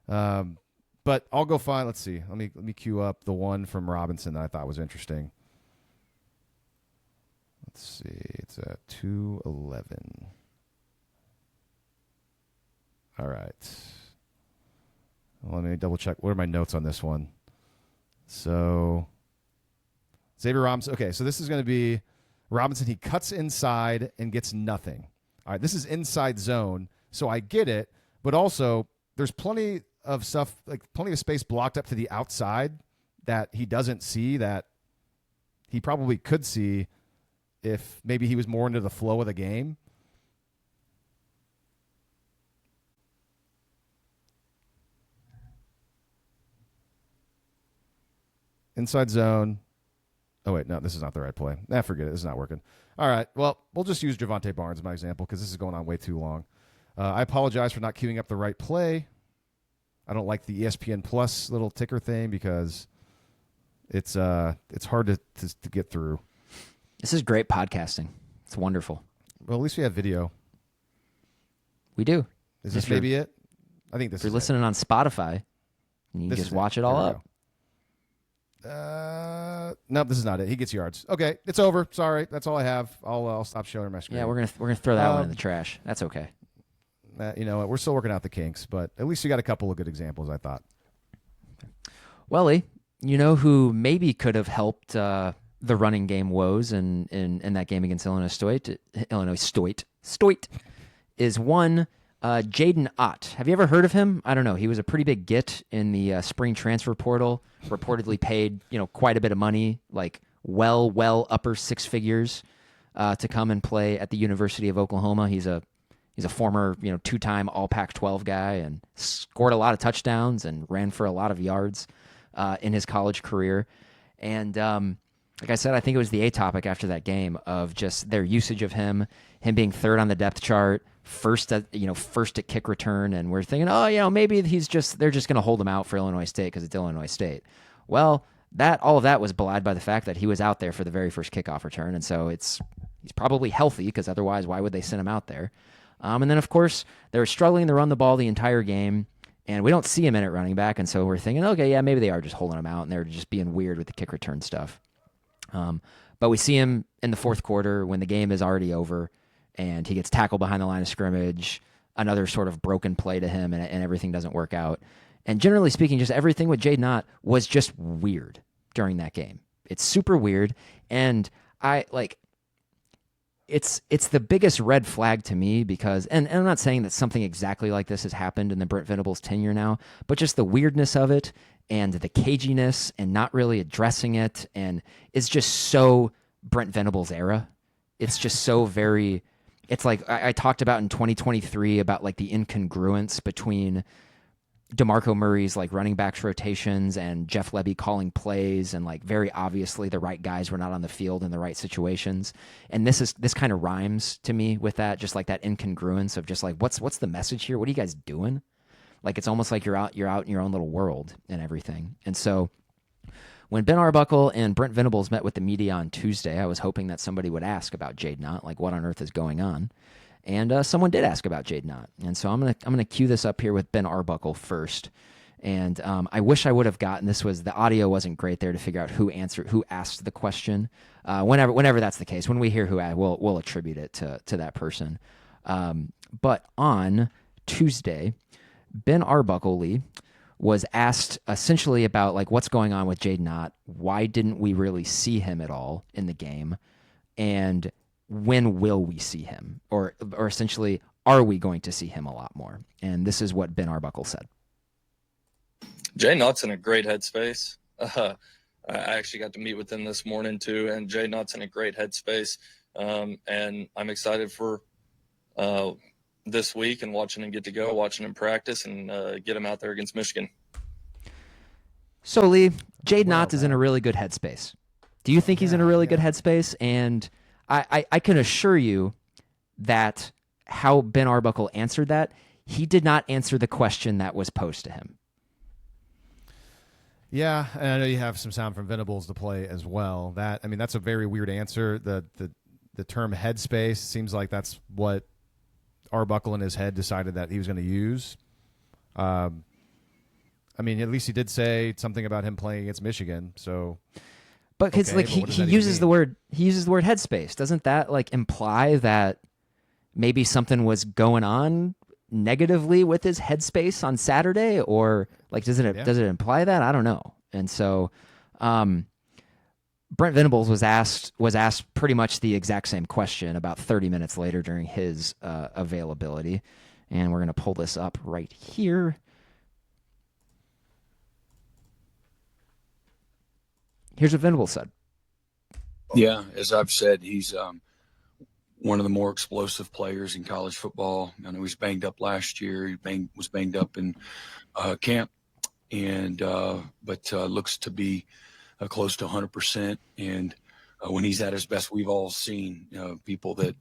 But I'll go find. Let's see. Let me cue up the one from Robinson that I thought was interesting. Let's see. It's at 2:11. All right. Let me double check. What are my notes on this one? So, Xavier Robinson. Okay, so this is going to be Robinson. He cuts inside and gets nothing. All right, this is inside zone, so I get it. But also, there's plenty of stuff, like plenty of space blocked up to the outside that he doesn't see that he probably could see if maybe he was more into the flow of the game. Inside zone. Oh, wait. No, this is not the right play. Forget it. This is not working. All right. Well, we'll just use Javonte Barnes as my example because this is going on way too long. I apologize for not queuing up the right play. I don't like the ESPN Plus little ticker thing because it's hard to get through. This is great podcasting. It's wonderful. Well, at least we have video. We do. Is this maybe it? I think this is If you're listening on Spotify, you can just watch it all up. Nope, this is not it. He gets yards. Okay, it's over. Sorry, that's all I have. I'll stop showing my screen. Yeah, we're gonna throw that one in the trash. That's okay. we're still working out the kinks, but at least you got a couple of good examples, I thought. Welly, you know who maybe could have helped the running game woes in that game against Illinois State is one Jaydn Ott. Have you ever heard of him? I don't know. He was a pretty big get in the spring transfer portal, reportedly paid quite a bit of money, like well upper six figures, to come and play at the University of Oklahoma. He's a former two-time All Pac-12 guy and scored a lot of touchdowns and ran for a lot of yards in his college career. And like I said, I think it was the A topic after that game of just their usage of him being third on the depth chart, first at kick return, and we're thinking, maybe they're just going to hold him out for Illinois State because it's Illinois State. Well, all of that was belied by the fact that he was out there for the very first kickoff return, and so he's probably healthy because otherwise, why would they send him out there? And then, of course, they were struggling to run the ball the entire game, and we don't see him in at running back, and so we're thinking, okay, yeah, maybe they are just holding him out, and they're just being weird with the kick return stuff. But we see him in the fourth quarter when the game is already over, and he gets tackled behind the line of scrimmage, another sort of broken play to him, and everything doesn't work out. And generally speaking, just everything with Jaydn Ott was just weird during that game. It's super weird, and it's the biggest red flag to me because, and I'm not saying that something exactly like this has happened in the Brent Venables tenure now, but just the weirdness of it and the caginess and not really addressing it, and it's just so Brent Venables era. It's just so very, it's like I talked about in 2023 about like the incongruence between DeMarco Murray's like running backs rotations and Jeff Lebby calling plays, and like very obviously the right guys were not on the field in the right situations. And this kind of rhymes to me with that, just like that incongruence of just like what's the message here? What are you guys doing? Like it's almost like you're out in your own little world and everything. And so when Ben Arbuckle and Brent Venables met with the media on Tuesday, I was hoping that somebody would ask about Jaydn Ott, like what on earth is going on. And someone did ask about Jaydn Ott. And so I'm gonna cue this up here with Ben Arbuckle first. And I wish I would have gotten, the audio wasn't great there to figure out who asked the question. Whenever that's the case, when we hear who asked, we'll attribute it to that person. But on Tuesday, Ben Arbuckle Lee was asked essentially about like what's going on with Jaydn Ott. Why didn't we really see him at all in the game? And when will we see him? Or essentially, are we going to see him a lot more? And this is what Ben Arbuckle said. Jaydn Ott's in a great headspace. I actually got to meet with him this morning too, and Jaydn Ott's in a great headspace. And I'm excited for this week and watching him practice and get him out there against Michigan. So Lee, Jaydn Ott is in a really good headspace. Do you think he's in a really good headspace? And I can assure you that how Ben Arbuckle answered that, he did not answer the question that was posed to him. Yeah, and I know you have some sound from Venables to play as well. That's a very weird answer. The term headspace seems like that's what Arbuckle in his head decided that he was going to use. At least he did say something about him playing against Michigan. So, but because he uses the word headspace, doesn't that like imply that maybe something was going on negatively with his headspace on Saturday, or like does it imply that? I don't know. And so, Brent Venables was asked pretty much the exact same question about 30 minutes later during his availability, and we're going to pull this up right here. Here's what Venables said. Yeah, as I've said, he's one of the more explosive players in college football. I know he was banged up last year. He was banged up in camp, and but looks to be close to 100%. And when he's at his best, we've all seen people that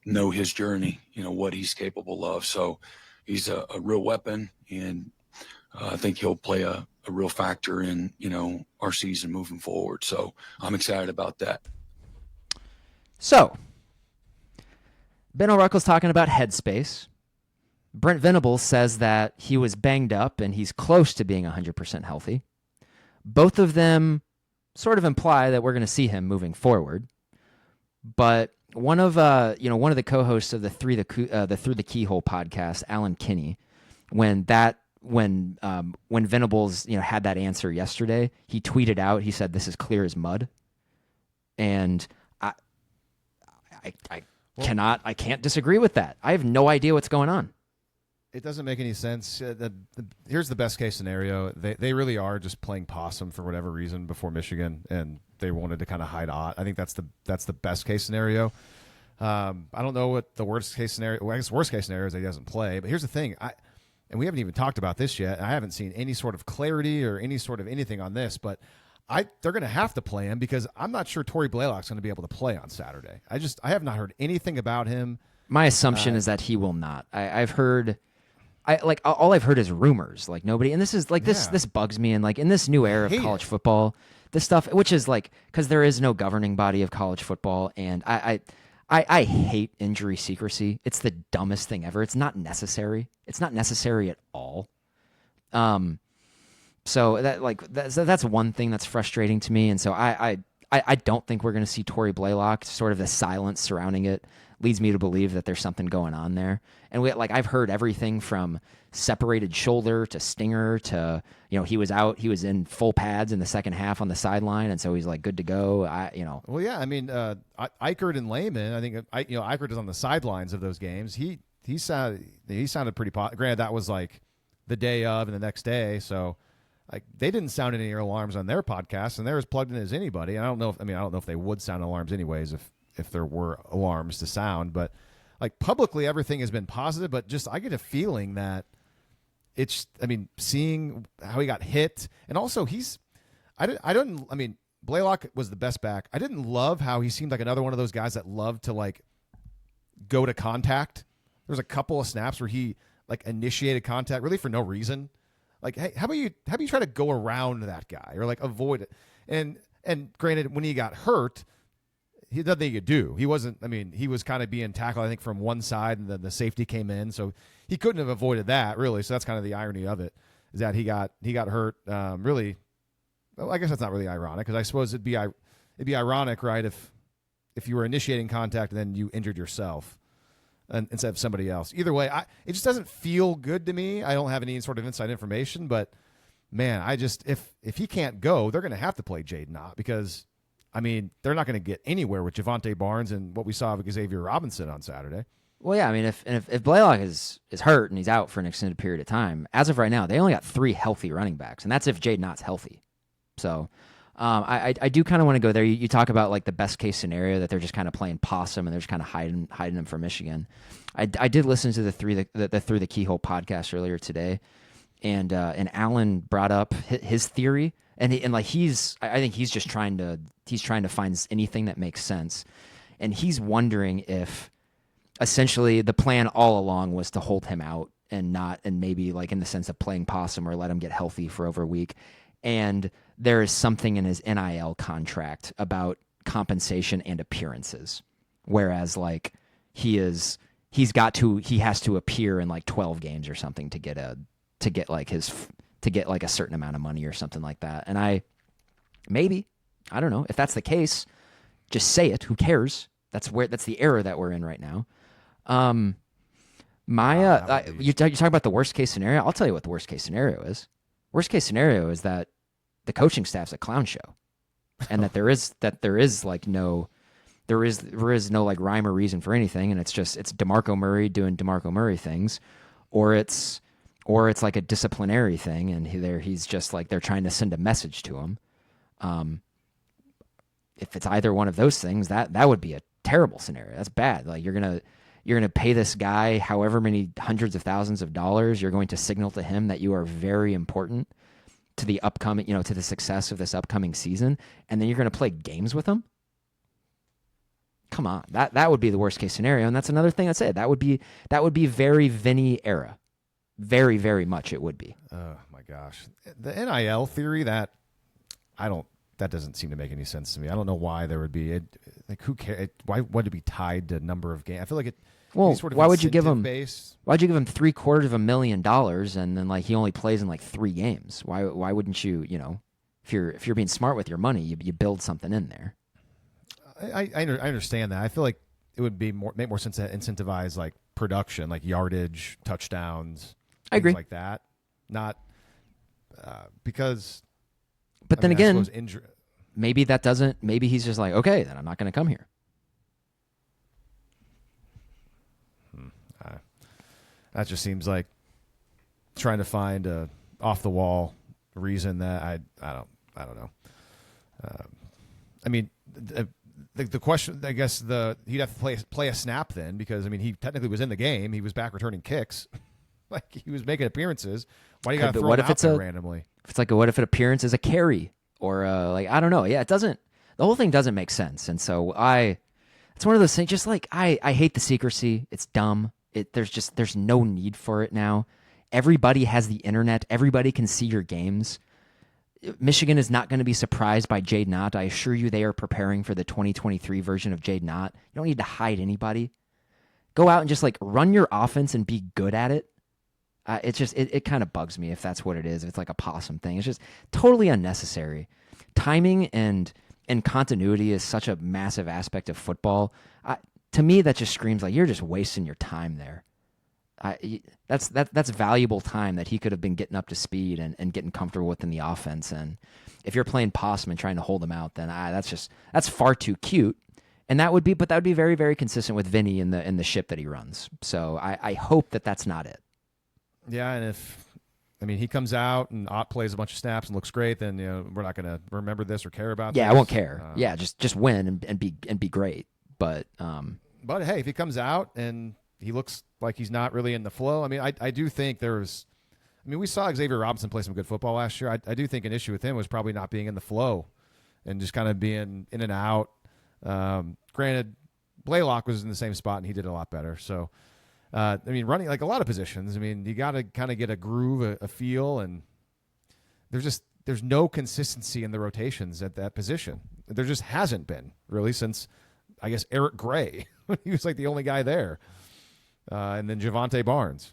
know his journey, what he's capable of. So he's a real weapon, and I think he'll play a real factor in, our season moving forward. So I'm excited about that. So Ben O'Ruckle's talking about headspace. Brent Venables says that he was banged up and he's close to being 100% healthy. Both of them sort of imply that we're going to see him moving forward. But one of the co-hosts of the Through the Keyhole podcast, Alan Kinney, when Venables had that answer yesterday, he tweeted out, he said, "This is clear as mud," and I can't disagree with that. I have no idea what's going on. It doesn't make any sense. Here's the best case scenario. They really are just playing possum for whatever reason before Michigan, and they wanted to kind of hide Ott. I think that's the best case scenario. I don't know what the worst case scenario. Well, I guess worst case scenario is that he doesn't play. But here's the thing. And we haven't even talked about this yet. I haven't seen any sort of clarity or any sort of anything on this. But they're going to have to play him because I'm not sure Torrey Blaylock's going to be able to play on Saturday. I have not heard anything about him. My assumption is that he will not. I've heard. All I've heard is rumors. Like nobody, and this is like this bugs me. And like in this new era of college football, this stuff, which is like because there is no governing body of college football, and I hate injury secrecy. It's the dumbest thing ever. It's not necessary. It's not necessary at all. So that's one thing that's frustrating to me, and so I don't think we're going to see Torrey Blaylock. Sort of the silence surrounding it leads me to believe that there's something going on there. And I've heard everything from separated shoulder to stinger to he was out, he was in full pads in the second half on the sideline, and so he's like good to go. Well, yeah, I mean, Eichert and Lehman. I think Eichert is on the sidelines of those games. He sounded pretty. Granted, that was like the day of and the next day, so. Like they didn't sound any alarms on their podcast, and they're as plugged in as anybody. And I don't know if they would sound alarms anyways if there were alarms to sound. But like publicly, everything has been positive. But just I get a feeling that seeing how he got hit, and also Blaylock was the best back. I didn't love how he seemed like another one of those guys that loved to like go to contact. There was a couple of snaps where he like initiated contact really for no reason. Like, hey, how about you try to go around that guy or like avoid it? And granted, when he got hurt, he nothing he could do. He wasn't. I mean, he was kind of being tackled, I think, from one side, and then the safety came in, so he couldn't have avoided that really. So that's kind of the irony of it, is that he got hurt. Really, well, I guess that's not really ironic because I suppose it'd be ironic, right, if you were initiating contact and then you injured yourself. Instead of somebody else. Either way, it just doesn't feel good to me. I don't have any sort of inside information, but man, if he can't go, they're going to have to play Jaydn Ott because, I mean, they're not going to get anywhere with Javonte Barnes and what we saw with Xavier Robinson on Saturday. Well, yeah, I mean, if Blaylock is hurt and he's out for an extended period of time, as of right now, they only got 3 healthy running backs, and that's if Jaydn Ott's healthy. So. I do kind of want to go there. You talk about like the best case scenario that they're just kind of playing possum and they're just kind of hiding them for Michigan. I did listen to the Through the Keyhole podcast earlier today, and Alan brought up his theory, I think he's just trying to find anything that makes sense, and he's wondering if essentially the plan all along was to hold him out and maybe like in the sense of playing possum or let him get healthy for over a week. And there is something in his NIL contract about compensation and appearances, whereas like he has to appear in like 12 games or something to get a certain amount of money or something like that. And I don't know if that's the case. Just say it. Who cares? That's the era that we're in right now. You talk about the worst case scenario. I'll tell you what the worst case scenario is. Worst case scenario is that the coaching staff's a clown show, and that there is no like rhyme or reason for anything, and it's DeMarco Murray doing DeMarco Murray things, or it's like a disciplinary thing, and he's just like they're trying to send a message to him. If it's either one of those things, that would be a terrible scenario. That's bad. Like you're gonna pay this guy however many hundreds of thousands of dollars. You're going to signal to him that you are very important to the upcoming, to the success of this upcoming season, and then you're going to play games with him. Come on, that would be the worst case scenario, and that's another thing I'd say. That would be very Vinny era, very very much it would be. Oh my gosh, the NIL theory that doesn't seem to make any sense to me. I don't know why there would be like who cares? Why would it be tied to number of games? I feel like it. Well, sort of why would you give him? Based. Why'd you give him $750,000 and then like he only plays in like 3 games? Why wouldn't you? If you're being smart with your money, you build something in there. I understand that. I feel like it would make more sense to incentivize like production, like yardage, touchdowns, I agree. like that. Not because. But then again, maybe that doesn't. Maybe he's just like, okay, then I'm not going to come here. That just seems like trying to find a off the wall reason that I don't know. I mean, the question, I guess he'd have to play a snap then, because I mean he technically was in the game. He was back returning kicks, like he was making appearanries. Why do you got to throw him out there randomly? If it's like what if an appearance is a carry or like I don't know. Yeah, it doesn't. The whole thing doesn't make sense, and so it's one of those things. Just like I hate the secrecy. It's dumb. There's no need for it now. Everybody has the internet. Everybody can see your games. Michigan is not going to be surprised by Jaydn Ott. I assure you they are preparing for the 2023 version of Jaydn Ott. You don't need to hide anybody. Go out and just like run your offense and be good at it. It kind of bugs me if that's what it is. If it's like a possum thing. It's just totally unnecessary. Timing and continuity is such a massive aspect of football. To me, that just screams like you're just wasting your time there. That's valuable time that he could have been getting up to speed and getting comfortable within the offense. And if you're playing possum and trying to hold him out, then that's far too cute. And that would be very, very consistent with Vinny in the ship that he runs. So I hope that that's not it. Yeah, and if he comes out and Ott plays a bunch of snaps and looks great, then we're not going to remember this or care about. Yeah, this. I won't care. Just win and be great. But hey, if he comes out and he looks like he's not really in the flow, I mean, I do think we saw Xavier Robinson play some good football last year. I do think an issue with him was probably not being in the flow and just kind of being in and out. Granted, Blaylock was in the same spot and he did a lot better. So, running like a lot of positions, you got to kind of get a groove, a feel, and there's no consistency in the rotations at that position. There just hasn't been really since, I guess, Eric Gray. He was like the only guy there. And then Javonte Barnes.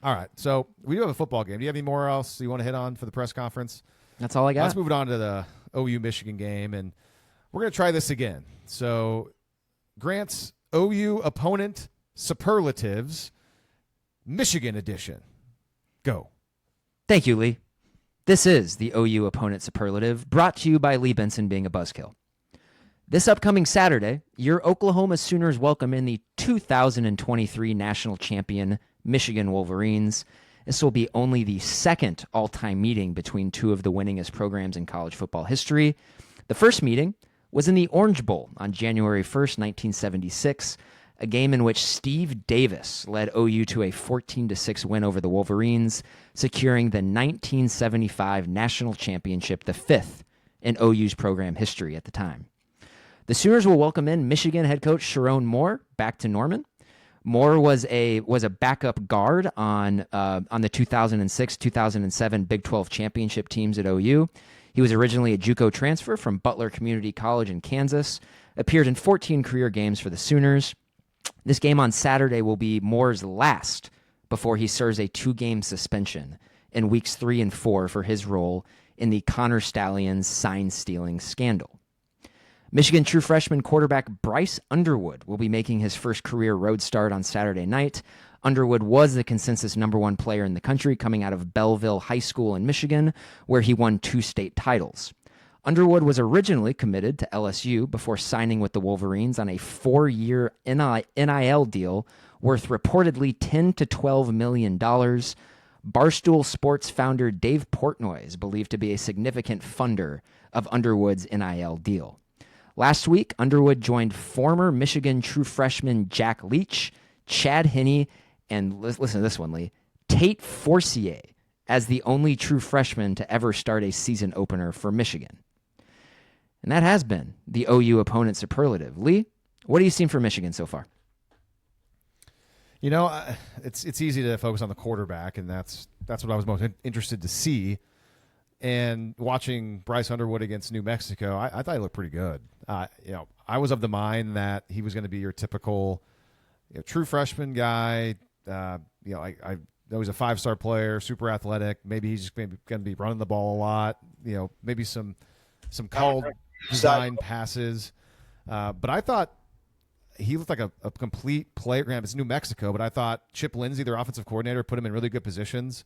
All right, so we do have a football game. Do you have any more else you want to hit on for the press conference? That's all I got. Let's move it on to the OU Michigan game, and we're going to try this again. So Grant's OU opponent superlatives, Michigan edition. Go. Thank you, Lee. This is the OU opponent superlative, brought to you by Lee Benson being a buzzkill. This upcoming Saturday, your Oklahoma Sooners welcome in the 2023 national champion Michigan Wolverines. This will be only the second all-time meeting between two of the winningest programs in college football history. The first meeting was in the Orange Bowl on January 1st, 1976, a game in which Steve Davis led OU to a 14-6 win over the Wolverines, securing the 1975 national championship, the fifth in OU's program history at the time. The Sooners will welcome in Michigan head coach Sharon Moore back to Norman. Moore was a backup guard on the 2006-2007 Big 12 championship teams at OU. He was originally a JUCO transfer from Butler Community College in Kansas, appeared in 14 career games for the Sooners. This game on Saturday will be Moore's last before he serves a 2-game suspension in weeks 3 and 4 for his role in the Connor Stallions sign-stealing scandal. Michigan true freshman quarterback Bryce Underwood will be making his first career road start on Saturday night. Underwood was the consensus number 1 player in the country coming out of Belleville High School in Michigan, where he won 2 state titles. Underwood was originally committed to LSU before signing with the Wolverines on a 4-year NIL deal worth reportedly $10 to $12 million. Barstool Sports founder Dave Portnoy is believed to be a significant funder of Underwood's NIL deal. Last week, Underwood joined former Michigan true freshman Jack Leach, Chad Henne, and listen to this one, Lee, Tate Forcier as the only true freshman to ever start a season opener for Michigan. And that has been the OU opponent superlative. Lee, what have you seen for Michigan so far? It's easy to focus on the quarterback, and that's what I was most interested to see. And watching Bryce Underwood against New Mexico, I thought he looked pretty good. I was of the mind that he was going to be your typical true freshman guy. I know he's a 5-star player, super athletic. Maybe he's just going to be running the ball a lot. Maybe some called design passes. But I thought he looked like a complete player. It's New Mexico, but I thought Chip Lindsey, their offensive coordinator, put him in really good positions.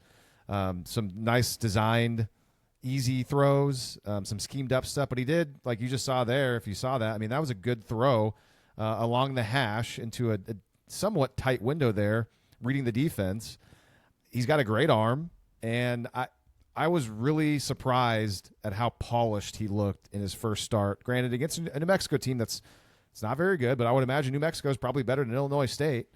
Some nice designed, easy throws, some schemed up stuff. But he did, like you just saw there, if you saw that, I mean, that was a good throw along the hash into a somewhat tight window there, reading the defense. He's got a great arm, and I was really surprised at how polished he looked in his first start. Granted, against a New Mexico team it's not very good, but I would imagine New Mexico is probably better than Illinois State.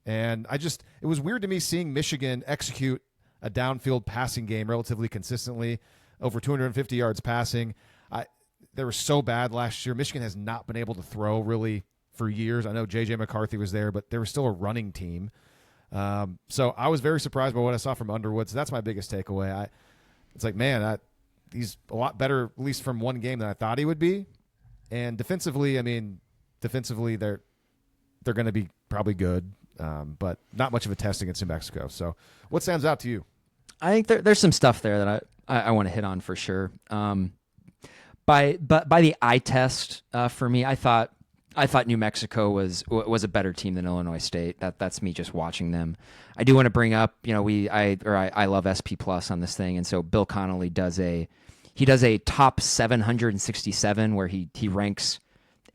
And it was weird to me seeing Michigan execute a downfield passing game relatively consistently, over 250 yards passing. They were so bad last year. Michigan has not been able to throw really for years. I know J.J. McCarthy was there, but they were still a running team. So I was very surprised by what I saw from Underwood. So that's my biggest takeaway. It's like, man, he's a lot better, at least from one game, than I thought he would be. And defensively, they're going to be probably good, but not much of a test against New Mexico. So what stands out to you? I think there's some stuff there that I want to hit on for sure. By the eye test, for me, I thought New Mexico was a better team than Illinois State. That's me just watching them. I do want to bring up, I love SP Plus on this thing, and so Bill Connolly does a top 767 where he ranks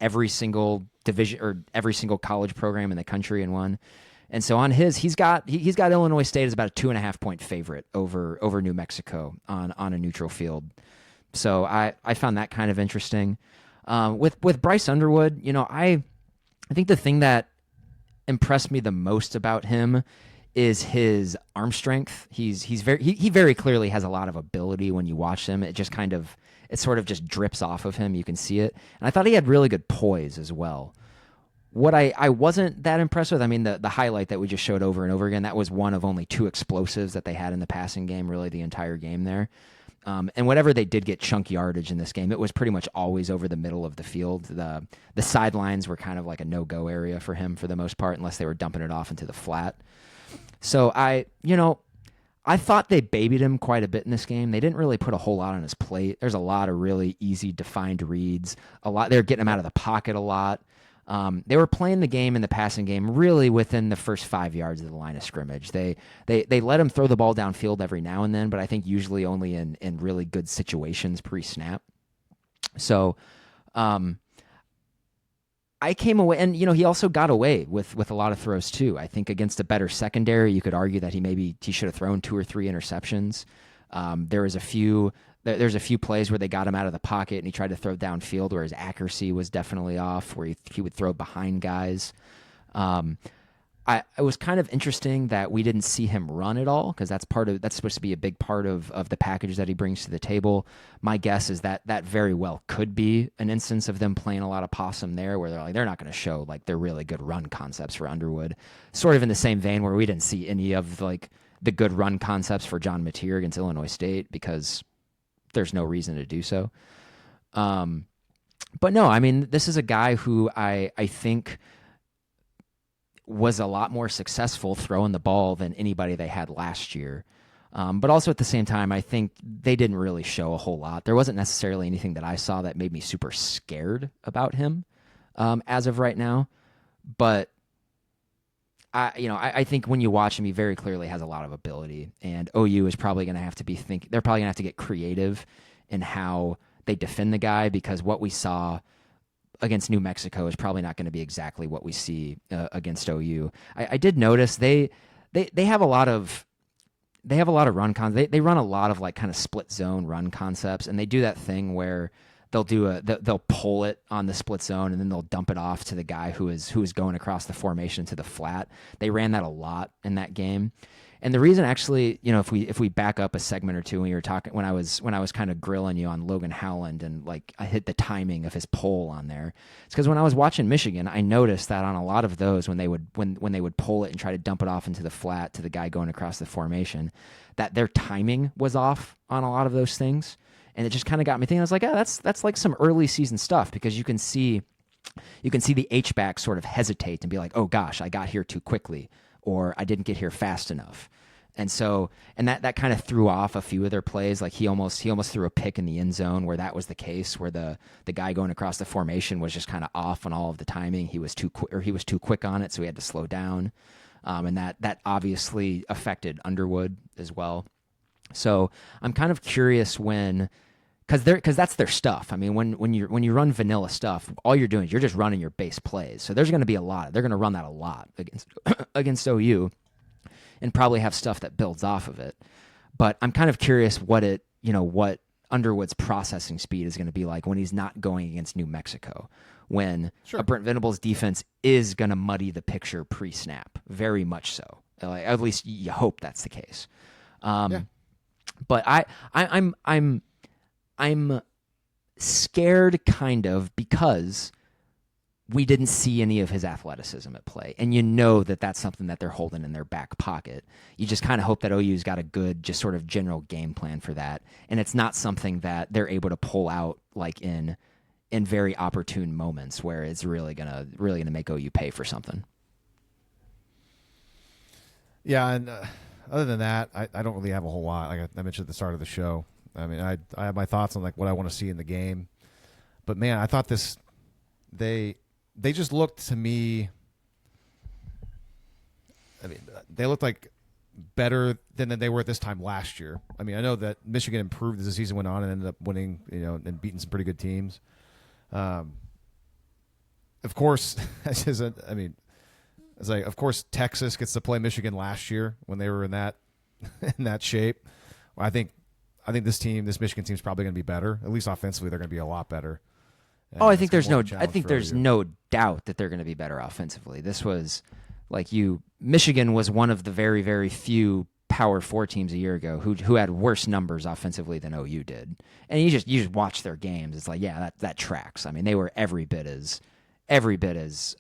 every single division or every single college program in the country in one. And so on he's got Illinois State as about a 2.5 point favorite over New Mexico on a neutral field. So I found that kind of interesting. With Bryce Underwood, I think the thing that impressed me the most about him is his arm strength. He very clearly has a lot of ability when you watch him. It sort of just drips off of him. You can see it. And I thought he had really good poise as well. What I wasn't that impressed with, I mean, the highlight that we just showed over and over again, that was one of only 2 explosives that they had in the passing game, really the entire game there. And whatever they did get chunk yardage in this game, it was pretty much always over the middle of the field. The sidelines were kind of like a no-go area for him for the most part, unless they were dumping it off into the flat. So I thought they babied him quite a bit in this game. They didn't really put a whole lot on his plate. There's a lot of really easy defined reads. They're getting him out of the pocket a lot. They were playing the game in the passing game really within the first 5 yards of the line of scrimmage. They let him throw the ball downfield every now and then, but I think usually only in really good situations pre-snap. So I came away, and he also got away with a lot of throws too. I think against a better secondary, you could argue that he should have thrown 2 or 3 interceptions. There's a few plays where they got him out of the pocket and he tried to throw downfield where his accuracy was definitely off, where he would throw behind guys. It was kind of interesting that we didn't see him run at all, because that's supposed to be a big part of the package that he brings to the table. My guess is that very well could be an instance of them playing a lot of possum there, where they're not going to show like they're really good run concepts for Underwood. Sort of in the same vein where we didn't see any of like the good run concepts for John Mateer against Illinois State, because there's no reason to do so. But no, I mean, this is a guy who I think was a lot more successful throwing the ball than anybody they had last year. But also at the same time, I think they didn't really show a whole lot. There wasn't necessarily anything that I saw that made me super scared about him as of right now. But I think when you watch him, he very clearly has a lot of ability, and OU is probably going to have to they're probably going to have to get creative in how they defend the guy, because what we saw against New Mexico is probably not going to be exactly what we see against OU. I did notice they have a lot of run concepts. They run a lot of like kind of split zone run concepts, and they do that thing where they'll pull it on the split zone and then they'll dump it off to the guy who is going across the formation to the flat. They ran that a lot in that game. And the reason, actually, if we back up a segment or two, when you were talking, when I was kind of grilling you on Logan Howland and like I hit the timing of his pull on there, it's because when I was watching Michigan, I noticed that on a lot of those, when they would pull it and try to dump it off into the flat to the guy going across the formation, that their timing was off on a lot of those things. And it just kind of got me thinking. I was like, that's like some early season stuff, because you can see the H-back sort of hesitate and be like, oh gosh, I got here too quickly, or I didn't get here fast enough. And so, and that kind of threw off a few of their plays. Like he almost threw a pick in the end zone where that was the case, where the guy going across the formation was just kind of off on all of the timing. He was too quick on it, so he had to slow down. And that obviously affected Underwood as well. So I'm kind of curious because that's their stuff. I mean, when you run vanilla stuff, all you're doing is you're just running your base plays. So there's going to be they're going to run that a lot against OU, and probably have stuff that builds off of it. But I'm kind of curious what Underwood's processing speed is going to be like when he's not going against New Mexico, when a Brent Venables defense is going to muddy the picture pre-snap, very much so. Like, at least you hope that's the case. But I'm scared kind of because we didn't see any of his athleticism at play. And you know that's something that they're holding in their back pocket. You just kind of hope that OU's got a good, just sort of general game plan for that. And it's not something that they're able to pull out like in very opportune moments where it's really gonna make OU pay for something. Yeah, and other than that, I don't really have a whole lot. Like I mentioned at the start of the show, I mean, I have my thoughts on like what I want to see in the game. But man, I thought they just looked to me, I mean, they looked like better than they were at this time last year. I mean, I know that Michigan improved as the season went on and ended up winning, and beating some pretty good teams. Of course, of course Texas gets to play Michigan last year when they were in that shape. Well, I think this Michigan team is probably going to be better. At least offensively, they're going to be a lot better. I think there's no doubt that they're going to be better offensively. This was Michigan was one of the very, very few Power 4 teams a year ago who had worse numbers offensively than OU did. And you just watch their games. It's like, yeah, that tracks. I mean, they were every bit as bad as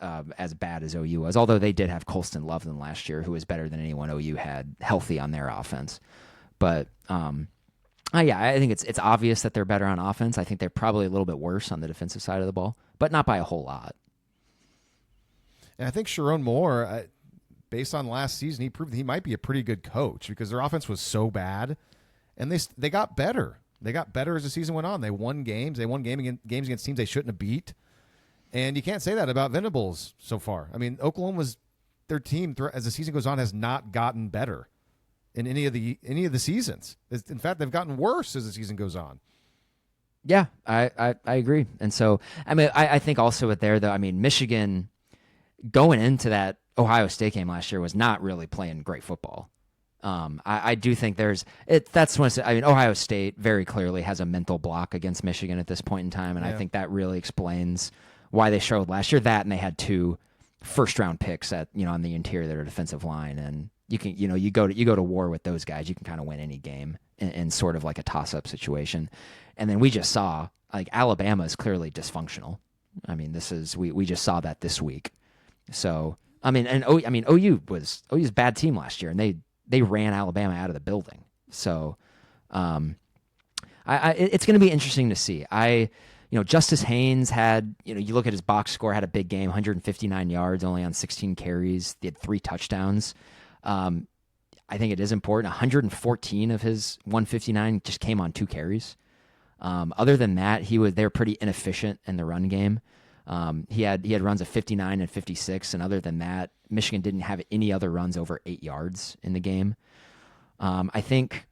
OU was. Although they did have Colston Loveland last year, who was better than anyone OU had healthy on their offense. But I think it's obvious that they're better on offense. I think they're probably a little bit worse on the defensive side of the ball, but not by a whole lot. And I think Sharon Moore, based on last season, he proved that he might be a pretty good coach because their offense was so bad, and they got better. They got better as the season went on. They won games. They won games against teams they shouldn't have beat, and you can't say that about Venables so far. I mean, their team as the season goes on has not gotten better in any of the seasons. In fact, they've gotten worse as the season goes on. Yeah, I agree. And so, I mean, I think also with there, though, I mean, Michigan going into that Ohio State game last year was not really playing great football. I do think Ohio State very clearly has a mental block against Michigan at this point in time, and I think that really explains why they showed last year that, and they had 2 first-round picks on the interior of their defensive line, and you can you go to war with those guys. You can kind of win any game in sort of like a toss-up situation. And then we just saw like Alabama is clearly dysfunctional. I mean, we just saw that this week. So OU was a bad team last year, and they ran Alabama out of the building. So it's going to be interesting to see. Justice Haynes had, you look at his box score, had a big game, 159 yards, only on 16 carries. He had 3 touchdowns. I think it is important. 114 of his 159 just came on 2 carries. Other than that, they were pretty inefficient in the run game. He had runs of 59 and 56, and other than that, Michigan didn't have any other runs over 8 yards in the game. I think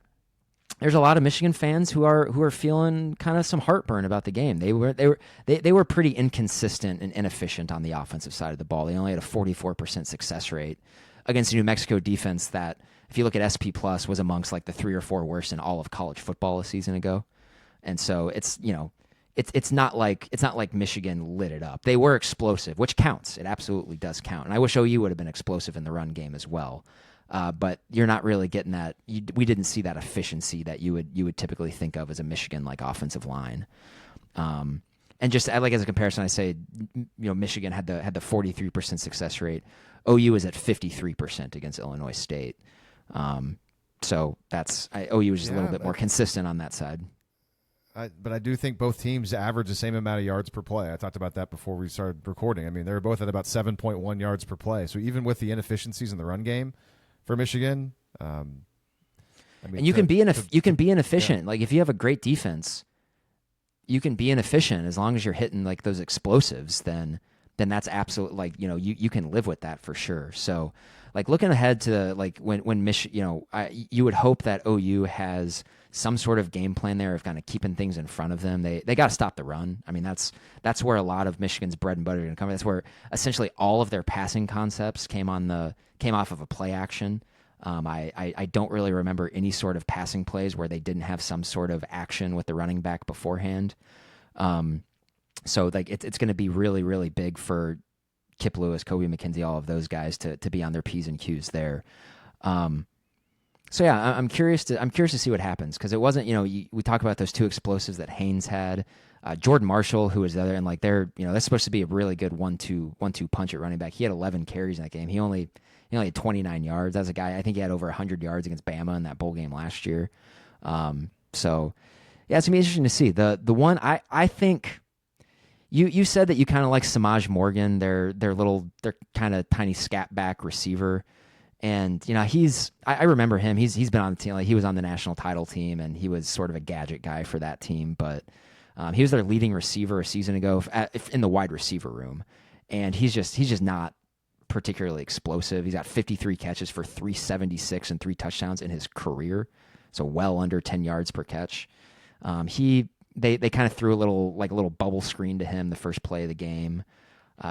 there's a lot of Michigan fans who are feeling kind of some heartburn about the game. They were pretty inconsistent and inefficient on the offensive side of the ball. They only had a 44% success rate against a New Mexico defense that, if you look at SP Plus, was amongst like the 3 or 4 worst in all of college football a season ago. And so it's not like Michigan lit it up. They were explosive, which counts. It absolutely does count. And I wish OU would have been explosive in the run game as well. But you're not really getting that. We didn't see that efficiency that you would typically think of as a Michigan like offensive line. And just like as a comparison, I say, Michigan had the 43% success rate. OU is at 53% against Illinois State. So OU is just a little bit more consistent on that side. But I do think both teams average the same amount of yards per play. I talked about that before we started recording. I mean, they were both at about 7.1 yards per play. So even with the inefficiencies in the run game for Michigan, I mean, and you can be inefficient. Like if you have a great defense, you can be inefficient as long as you're hitting like those explosives. Then that's absolute. Like you can live with that for sure. So like looking ahead to like when Michigan, you would hope that OU has some sort of game plan there of kind of keeping things in front of them. They got to stop the run. I mean, that's where a lot of Michigan's bread and butter are going to come. That's where essentially all of their passing concepts came off of a play action. I don't really remember any sort of passing plays where they didn't have some sort of action with the running back beforehand. So like it's going to be really, really big for Kip Lewis, Kobe McKenzie, all of those guys to be on their P's and Q's there. So yeah, I'm curious to see what happens because it wasn't we talk about those two explosives that Haynes had, Jordan Marshall who was the other, and like that's supposed to be a really good 1-2 punch at running back. He had 11 carries in that game. He only had 29 yards. As a guy, I think he had over 100 yards against Bama in that bowl game last year. So yeah, it's gonna be interesting to see. The one I think you said that you kind of like Samaj Morgan, their kind of tiny scat back receiver. And I remember him. He's been on the team. Like he was on the national title team, and he was sort of a gadget guy for that team. But he was their leading receiver a season ago in the wide receiver room, and he's just not particularly explosive. He's got 53 catches for 376 and 3 touchdowns in his career, so well under 10 yards per catch. They kind of threw a little bubble screen to him the first play of the game.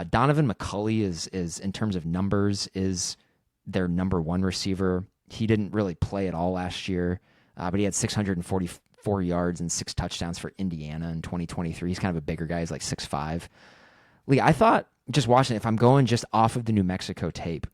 Donovan McCulley is in terms of numbers is their number one receiver. He didn't really play at all last year, but he had 644 yards and 6 touchdowns for Indiana in 2023. He's kind of a bigger guy. He's like 6'5". Lee, I thought just watching it, if I'm going just off of the New Mexico tape,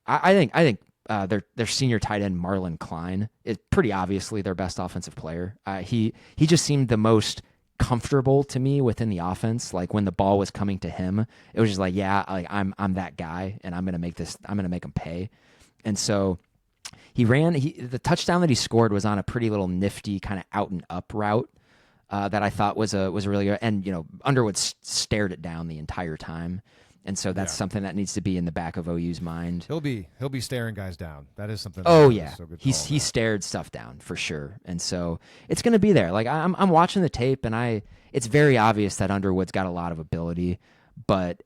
I think their senior tight end Marlon Klein is pretty obviously their best offensive player. He just seemed the most comfortable to me within the offense. Like when the ball was coming to him, it was just like, yeah, like I'm that guy, and I'm gonna make him pay. And so the touchdown that he scored was on a pretty little nifty kind of out and up route that I thought was a really good. And Underwood stared it down the entire time. And so that's something that needs to be in the back of OU's mind. He'll be staring guys down. That is something. Oh yeah, he stared stuff down for sure, and so it's going to be there. Like I'm watching the tape, and it's very obvious that Underwood's got a lot of ability, but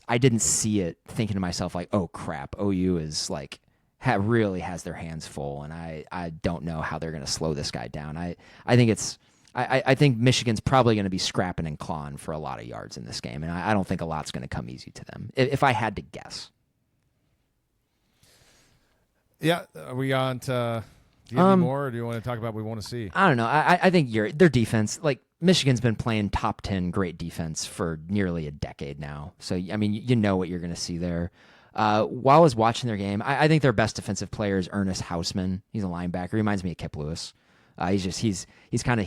I didn't see it thinking to myself like, oh crap, OU is like really has their hands full, and I don't know how they're going to slow this guy down. I think Michigan's probably going to be scrapping and clawing for a lot of yards in this game, and I don't think a lot's going to come easy to them, if I had to guess. Yeah, are we on to do you have any more, or do you want to talk about what we want to see? I don't know. I think their defense, like Michigan's been playing top 10 great defense for nearly a decade now. So, I mean, you know what you're going to see there. While I was watching their game, I think their best defensive player is Ernest Hausman. He's a linebacker. He reminds me of Kip Lewis. He's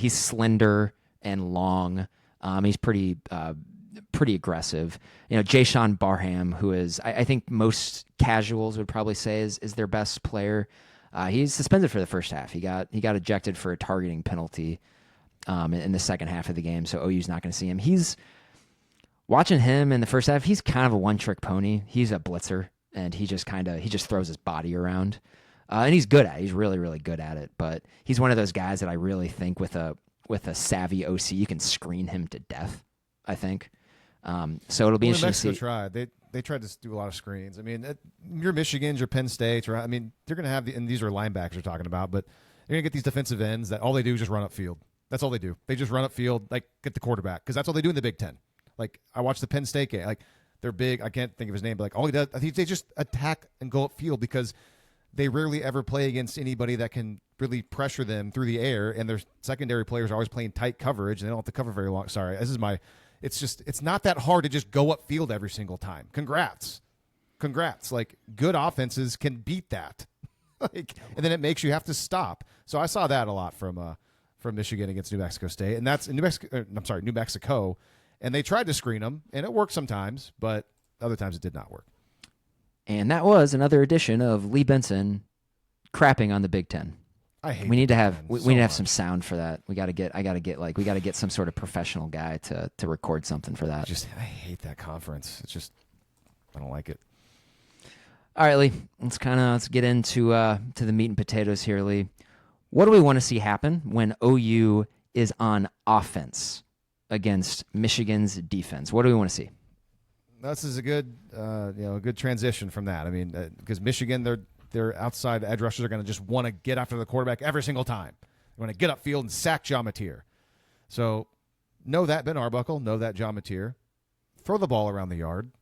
slender and long. He's pretty aggressive. Jayshawn Barham, who is I think most casuals would probably say is their best player. He's suspended for the first half. He got ejected for a targeting penalty in the second half of the game. So OU's not going to see him. He's watching him in the first half. He's kind of a one-trick pony. He's a blitzer, and he just throws his body around. And he's good at it. He's really, really good at it. But he's one of those guys that I really think with a savvy OC, you can screen him to death, I think. So it'll be interesting to see. They tried to do a lot of screens. I mean, your Michigans, your Penn States, right? I mean, they're going to have and these are linebackers we're talking about, but you're going to get these defensive ends that all they do is just run upfield. That's all they do. They just run upfield, like get the quarterback, because that's all they do in the Big Ten. Like I watched the Penn State game. Like they're big. I can't think of his name, but like all he does, I think they just attack and go upfield because they rarely ever play against anybody that can really pressure them through the air, and their secondary players are always playing tight coverage, and they don't have to cover very long. Sorry, it's not that hard to just go upfield every single time. Congrats. Like good offenses can beat that. And then it makes you have to stop. So I saw that a lot from Michigan against New Mexico State, and that's New Mexico, and they tried to screen them, and it worked sometimes, but other times it did not work. And that was another edition of Lee Benson crapping on the Big Ten. I hate. We need to have some sound for that. I got to get some sort of professional guy to record something for that. I hate that conference. It's just I don't like it. All right, Lee. Let's get into to the meat and potatoes here, Lee. What do we want to see happen when OU is on offense against Michigan's defense? What do we want to see? This is a good, a good transition from that. I mean, because Michigan, their outside edge rushers are going to just want to get after the quarterback every single time. They want to get upfield and sack John Mateer. So know that, Ben Arbuckle. Know that, John Mateer. Throw the ball around the yard.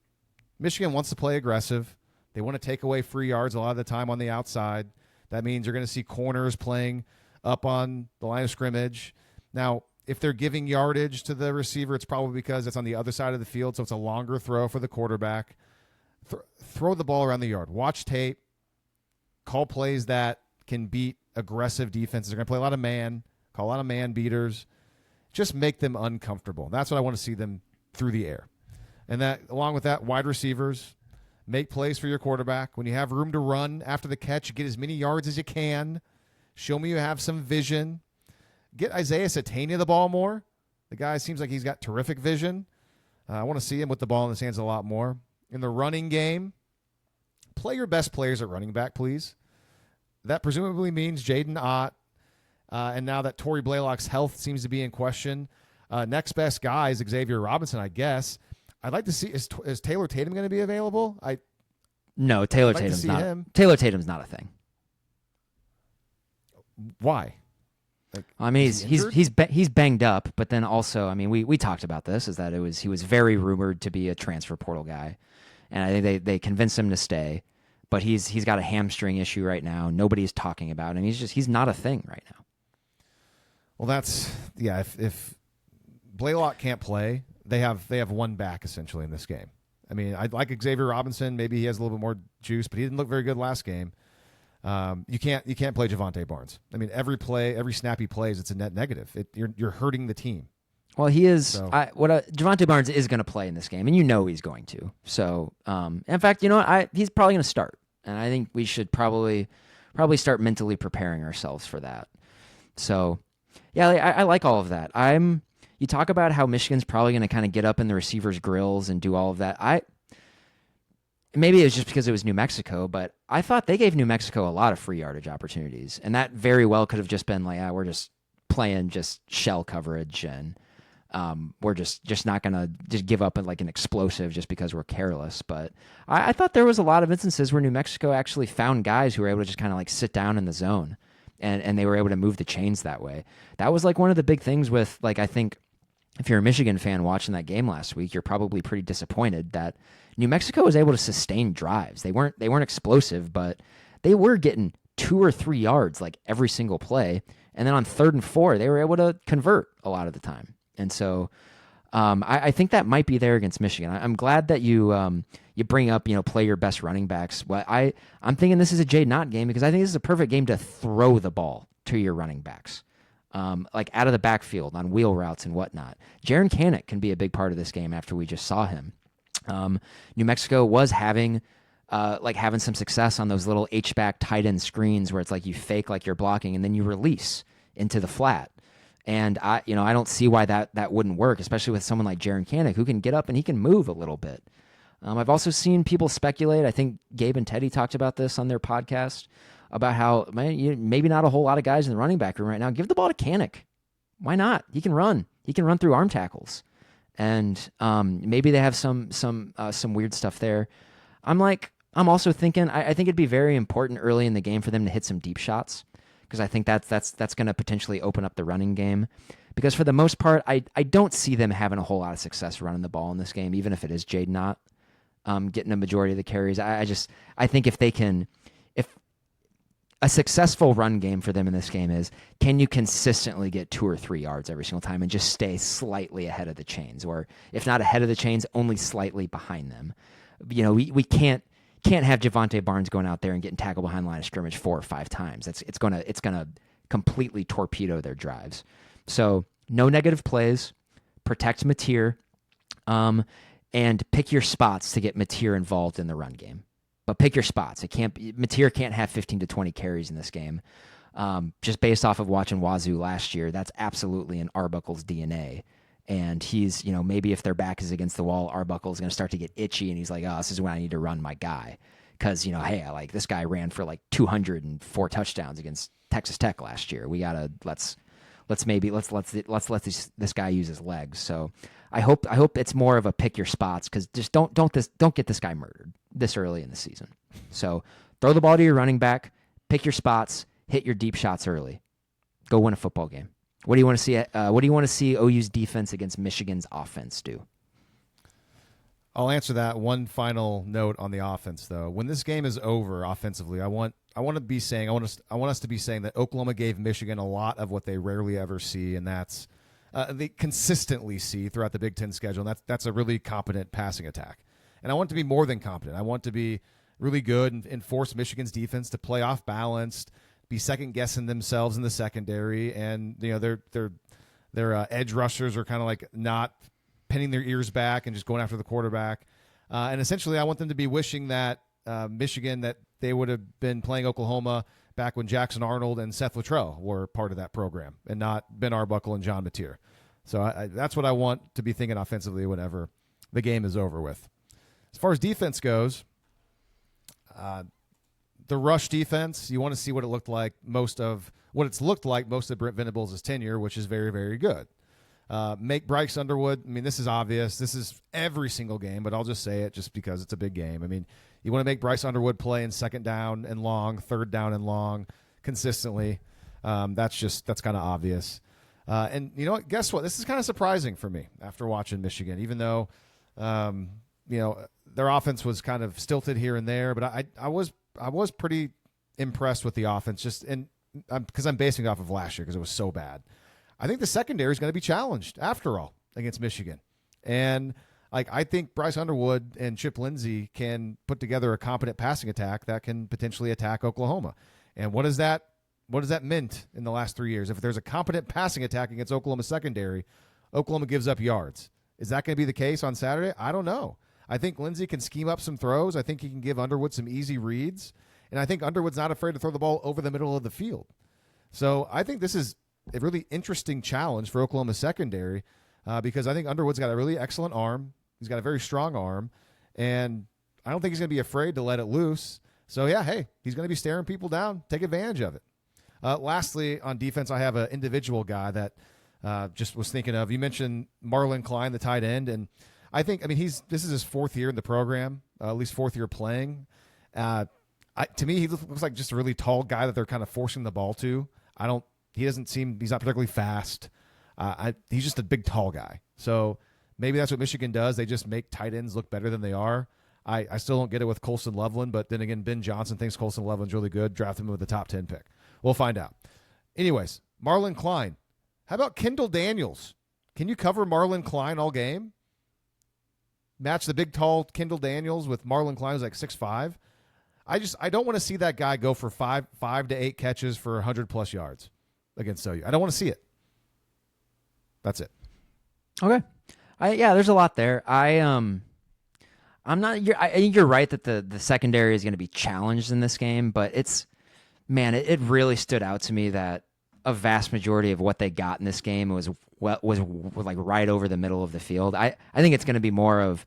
Michigan wants to play aggressive. They want to take away free yards a lot of the time on the outside. That means you're going to see corners playing up on the line of scrimmage. Now, if they're giving yardage to the receiver, it's probably because it's on the other side of the field, so it's a longer throw for the quarterback. Throw the ball around the yard. Watch tape. Call plays that can beat aggressive defenses. They're going to play a lot of man, call a lot of man beaters. Just make them uncomfortable. That's what I want to see them through the air. And that, along with that, wide receivers, make plays for your quarterback. When you have room to run after the catch, get as many yards as you can. Show me you have some vision. Get Isaiah Satania the ball more. The guy seems like he's got terrific vision. I want to see him with the ball in his hands a lot more. In the running game, play your best players at running back, please. That presumably means Jaydn Ott. And now that Torrey Blaylock's health seems to be in question, next best guy is Xavier Robinson, I guess. I'd like to see, is Taylor Tatum going to be available? No, Taylor Tatum's not a thing. Why? I mean, he's banged up, but then also, I mean, we talked about this, is that he was very rumored to be a transfer portal guy, and I think they convinced him to stay, but he's got a hamstring issue right now. Nobody's talking about him. He's not a thing right now. Well, if Blaylock can't play, they have one back essentially in this game. I mean, I'd like Xavier Robinson. Maybe he has a little bit more juice, but he didn't look very good last game. You can't play Javonte Barnes. I mean, every snap he plays, it's a net negative. You're hurting the team. Well, he is. So. Javonte Barnes is going to play in this game, and he's going to. So, in fact, he's probably going to start, and I think we should probably start mentally preparing ourselves for that. So, yeah, I like all of that. You talk about how Michigan's probably going to kind of get up in the receivers' grills and do all of that. Maybe it was just because it was New Mexico, but I thought they gave New Mexico a lot of free yardage opportunities, and that very well could have just been like, we're just playing just shell coverage, and we're just not going to just give up like an explosive just because we're careless. But I thought there was a lot of instances where New Mexico actually found guys who were able to just kind of like sit down in the zone, and they were able to move the chains that way. That was like one of the big things with, like, I think if you're a Michigan fan watching that game last week, you're probably pretty disappointed that New Mexico was able to sustain drives. They weren't explosive, but they were getting 2 or 3 yards like every single play. And then on 3rd and 4, they were able to convert a lot of the time. And so I think that might be there against Michigan. I'm glad that you bring up, play your best running backs. Well, I'm thinking this is a Jaydn Ott game because I think this is a perfect game to throw the ball to your running backs. Like out of the backfield on wheel routes and whatnot. Jaron Kanak can be a big part of this game after we just saw him. New Mexico was having some success on those little H-back tight end screens where it's like you fake like you're blocking and then you release into the flat. And I don't see why that wouldn't work, especially with someone like Jaron Kanak who can get up and he can move a little bit. I've also seen people speculate. I think Gabe and Teddy talked about this on their podcast about how maybe not a whole lot of guys in the running back room right now. Give the ball to Kanak. Why not? He can run. He can run through arm tackles, and maybe they have some weird stuff there. I'm also thinking I think it'd be very important early in the game for them to hit some deep shots because I think that's going to potentially open up the running game. Because for the most part, I don't see them having a whole lot of success running the ball in this game, even if it is Jaydn Ott getting a majority of the carries. I think if a successful run game for them in this game is, can you consistently get 2 or 3 yards every single time and just stay slightly ahead of the chains, or if not ahead of the chains, only slightly behind them? We can't have Javonte Barnes going out there and getting tackled behind the line of scrimmage 4 or 5 times. It's gonna completely torpedo their drives. So no negative plays, protect Mateer, and pick your spots to get Mateer involved in the run game. But pick your spots. Mateer can't have 15 to 20 carries in this game. Just based off of watching Wazoo last year, that's absolutely in Arbuckle's DNA. And he's, maybe if their back is against the wall, Arbuckle's going to start to get itchy, and he's like, oh, this is when I need to run my guy. because, hey, like this guy ran for like 204 touchdowns against Texas Tech last year. We gotta let's let this guy use his legs. So I hope it's more of a pick your spots, because just don't get this guy murdered this early in the season. So throw the ball to your running back, pick your spots, hit your deep shots early, go win a football game. What do you want to see? What do you want to see OU's defense against Michigan's offense do? I'll answer that. One final note on the offense, though. When this game is over offensively, I want us to be saying that Oklahoma gave Michigan a lot of what they rarely ever see, and that's they consistently see throughout the Big Ten schedule. And that's a really competent passing attack. And I want it to be more than competent. I want to be really good and force Michigan's defense to play off balanced, be second guessing themselves in the secondary, and their edge rushers are kind of like not pinning their ears back and just going after the quarterback. And essentially, I want them to be wishing that Michigan, that they would have been playing Oklahoma back when Jackson Arnold and Seth Luttrell were part of that program, and not Ben Arbuckle and John Mateer. So that's what I want to be thinking offensively whenever the game is over with. As far as defense goes, the rush defense, you want to see what it's looked like most of Brent Venables' tenure, which is very, very good. Make Bryce Underwood, I mean, this is obvious. This is every single game, but I'll just say it just because it's a big game. I mean, you want to make Bryce Underwood play in second down and long, third down and long consistently. That's kind of obvious. And you know what? Guess what? This is kind of surprising for me after watching Michigan, even though, their offense was kind of stilted here and there, but I was pretty impressed with the offense, because I'm basing it off of last year because it was so bad. I think the secondary is going to be challenged after all against Michigan. And I think Bryce Underwood and Chip Lindsey can put together a competent passing attack that can potentially attack Oklahoma. And what does that meant in the last 3 years? If there's a competent passing attack against Oklahoma secondary, Oklahoma gives up yards. Is that going to be the case on Saturday? I don't know. I think Lindsey can scheme up some throws. I think he can give Underwood some easy reads. And I think Underwood's not afraid to throw the ball over the middle of the field. So I think this is a really interesting challenge for Oklahoma secondary, because I think Underwood's got a really excellent arm. He's got a very strong arm, and I don't think he's going to be afraid to let it loose. So, yeah, hey, he's going to be staring people down. Take advantage of it. Lastly, on defense, I have an individual guy that just was thinking of. You mentioned Marlon Klein, the tight end, and this is his fourth year in the program, at least fourth year playing. To me, he looks like just a really tall guy that they're kind of forcing the ball to. He's not particularly fast. He's just a big, tall guy. So maybe that's what Michigan does. They just make tight ends look better than they are. I still don't get it with Colson Loveland, but then again, Ben Johnson thinks Colson Loveland's really good. Draft him with the top 10 pick. We'll find out. Anyways, Marlon Klein. How about Kendall Daniels? Can you cover Marlon Klein all game? Match the big, tall Kendall Daniels with Marlon Klein, who's like 6'5". I don't want to see that guy go for five to 8 catches for 100+ yards against OU. I don't want to see it. That's it. Okay. There's a lot there. I think you're right that the secondary is going to be challenged in this game, but it really stood out to me that a vast majority of what they got in this game was like right over the middle of the field. I think it's going to be more of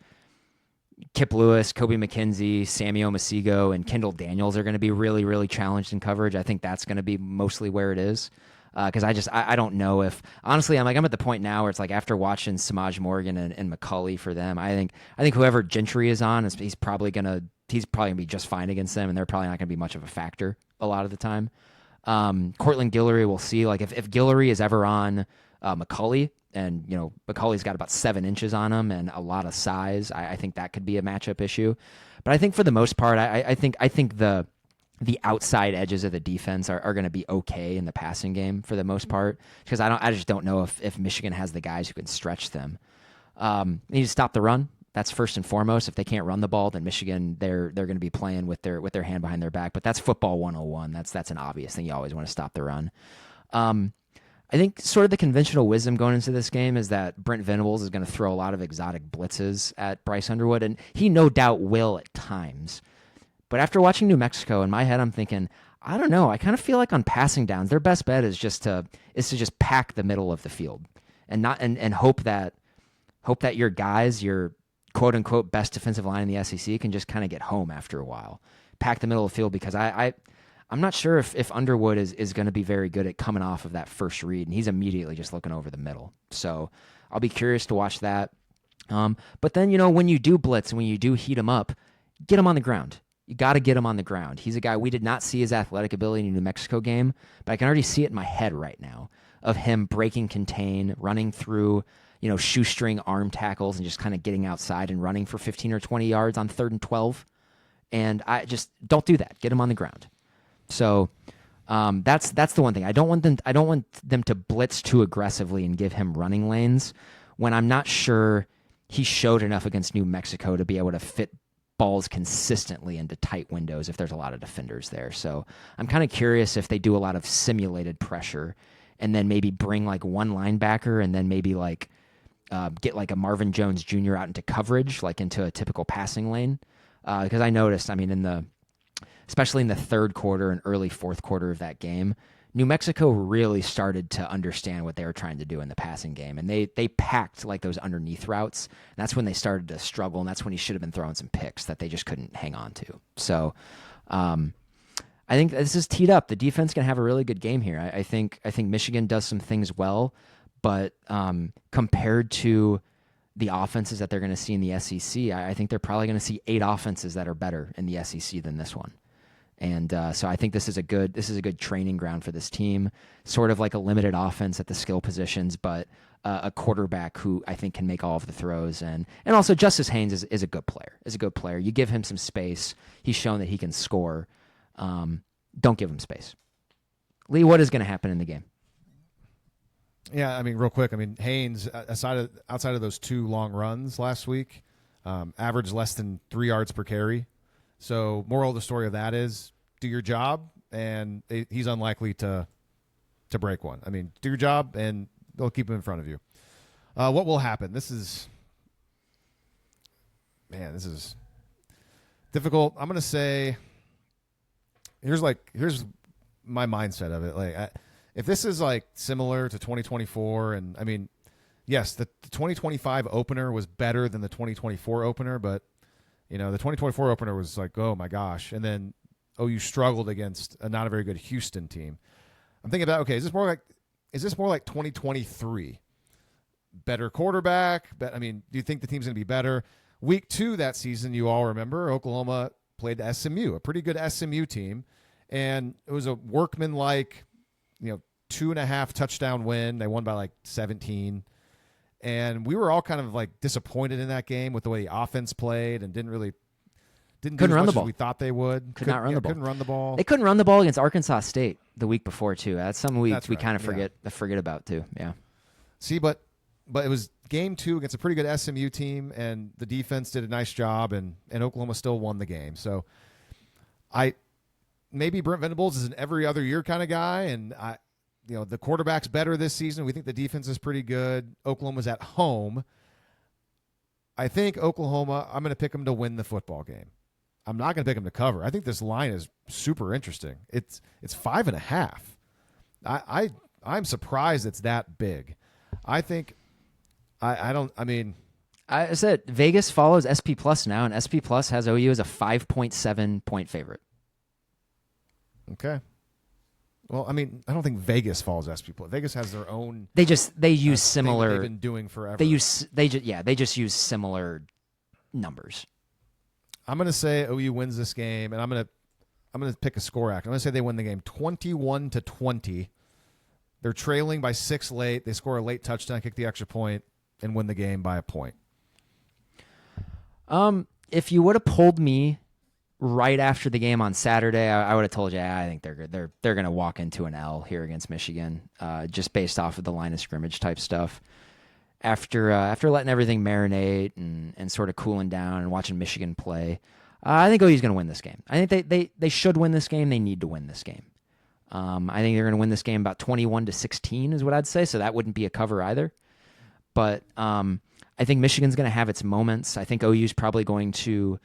Kip Lewis, Kobe McKenzie, Sammy Omasigo, and Kendall Daniels are going to be really, really challenged in coverage. I think that's going to be mostly where it is. Because I don't know if, honestly, I'm at the point now where it's like after watching Samaj Morgan and McCulley for them, I think whoever Gentry is on, he's probably gonna be just fine against them, and they're probably not gonna be much of a factor a lot of the time. Cortland Guillory, we'll see. Like if Guillory is ever on McCulley, and McCulley's got about 7 inches on him and a lot of size, I think that could be a matchup issue. But I think for the most part, I think the outside edges of the defense are going to be okay in the passing game for the most part, because I just don't know if Michigan has the guys who can stretch them. They need to stop the run. That's first and foremost. If they can't run the ball, then Michigan they're going to be playing with their hand behind their back. But that's football 101. That's an obvious thing. You always want to stop the run. I think sort of the conventional wisdom going into this game is that Brent Venables is going to throw a lot of exotic blitzes at Bryce Underwood, and he no doubt will at times. But after watching New Mexico, in my head, I'm thinking, I don't know. I kind of feel like on passing downs, their best bet is just to pack the middle of the field and hope that your guys, your quote unquote best defensive line in the SEC, can just kind of get home after a while. pack the middle of the field because I'm not sure if Underwood is going to be very good at coming off of that first read, and he's immediately just looking over the middle. So I'll be curious to watch that. But then, when you do blitz and when you do heat him up, get him on the ground. You got to get him on the ground. He's a guy, we did not see his athletic ability in the New Mexico game, but I can already see it in my head right now of him breaking contain, running through, shoestring arm tackles and just kind of getting outside and running for 15 or 20 yards on 3rd and 12. And I just don't do that. Get him on the ground. So that's the one thing. I don't want them to blitz too aggressively and give him running lanes when I'm not sure he showed enough against New Mexico to be able to fit balls consistently into tight windows if there's a lot of defenders there. So I'm kind of curious if they do a lot of simulated pressure and then maybe bring like one linebacker and then maybe like get like a Marvin Jones Jr. out into coverage, like into a typical passing lane. Because I noticed, especially in the third quarter and early fourth quarter of that game, New Mexico really started to understand what they were trying to do in the passing game, and they packed like those underneath routes. And that's when they started to struggle, and that's when he should have been throwing some picks that they just couldn't hang on to. So I think this is teed up. The defense can have a really good game here. I think Michigan does some things well, but compared to the offenses that they're going to see in the SEC, I think they're probably going to see 8 offenses that are better in the SEC than this one. And so I think this is a good training ground for this team, sort of like a limited offense at the skill positions, but a quarterback who I think can make all of the throws. And also Justice Haynes is a good player. You give him some space. He's shown that he can score. Don't give him space. Lee, what is going to happen in the game? Yeah, real quick. Haynes, outside of those 2 long runs last week, averaged less than 3 yards per carry. So moral of the story of that is do your job, and he's unlikely to break one. Do your job, and they'll keep him in front of you. What will happen? This is difficult. I'm going to say here's my mindset of it. If this is like similar to 2024, and yes, the 2025 opener was better than the 2024 opener, but the 2024 opener was like, oh my gosh. And then OU struggled against a not a very good Houston team. I'm thinking about, okay, is this more like 2023? Better quarterback? Do you think the team's going to be better? Week 2 that season, you all remember, Oklahoma played SMU, a pretty good SMU team. And it was a workman-like, 2.5 touchdown win. They won by like 17. And we were all kind of like disappointed in that game with the way the offense played and didn't couldn't run the ball. We thought they would. Couldn't run the ball. They couldn't run the ball against Arkansas State the week before too. That's something we kind of forget about too. Yeah. See, but it was game 2 against a pretty good SMU team, and the defense did a nice job, and Oklahoma still won the game. So maybe Brent Venables is an every other year kind of guy, and the quarterback's better this season. We think the defense is pretty good. Oklahoma's at home. I think Oklahoma, I'm going to pick them to win the football game. I'm not going to pick them to cover. I think this line is super interesting. It's 5.5. I'm surprised it's that big. I think I said Vegas follows SP Plus now, and SP Plus has OU as a 5.7 point favorite. Okay. Well, I don't think Vegas follows SP Plus. Vegas has their own. They use similar. They've been doing forever. They just use similar numbers. I'm going to say OU wins this game, and I'm going to pick a score act. I'm going to say they win the game 21-20. They're trailing by 6 late. They score a late touchdown, kick the extra point, and win the game by a point. If you would have pulled me right after the game on Saturday, I would have told you I think they're going to walk into an L here against Michigan, just based off of the line of scrimmage type stuff. After letting everything marinate and sort of cooling down and watching Michigan play, I think OU's going to win this game. I think they should win this game. They need to win this game. I think they're going to win this game about 21-16 is what I'd say. So that wouldn't be a cover either. But I think Michigan's going to have its moments. I think OU's probably going to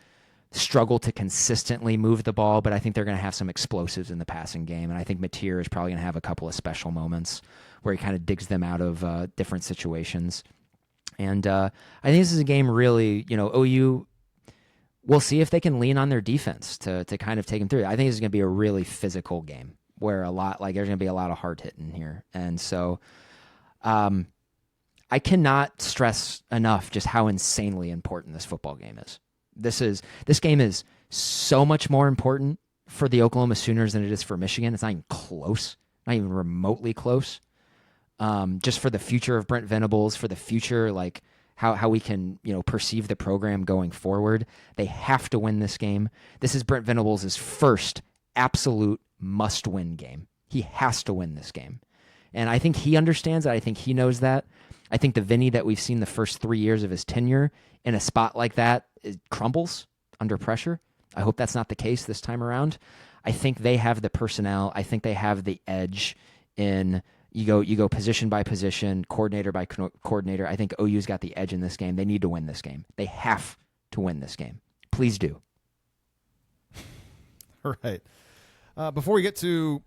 struggle to consistently move the ball, but I think they're going to have some explosives in the passing game. And I think Mateer is probably going to have a couple of special moments where he kind of digs them out of different situations. And I think this is a game really, OU, we'll see if they can lean on their defense to kind of take them through. I think this is going to be a really physical game where there's going to be a lot of hard hitting here. And so I cannot stress enough just how insanely important this football game is. This game is so much more important for the Oklahoma Sooners than it is for Michigan. It's not even close, not even remotely close. Just for the future of Brent Venables, for the future, like how we can, perceive the program going forward. They have to win this game. This is Brent Venables' first absolute must-win game. He has to win this game. And I think he understands that. I think he knows that. I think the Vinny that we've seen the first 3 years of his tenure in a spot like that crumbles under pressure. I hope that's not the case this time around. I think they have the personnel. I think they have the edge in you go position by position, coordinator by coordinator. I think OU's got the edge in this game. They need to win this game. They have to win this game. Please do. All right. Before we get to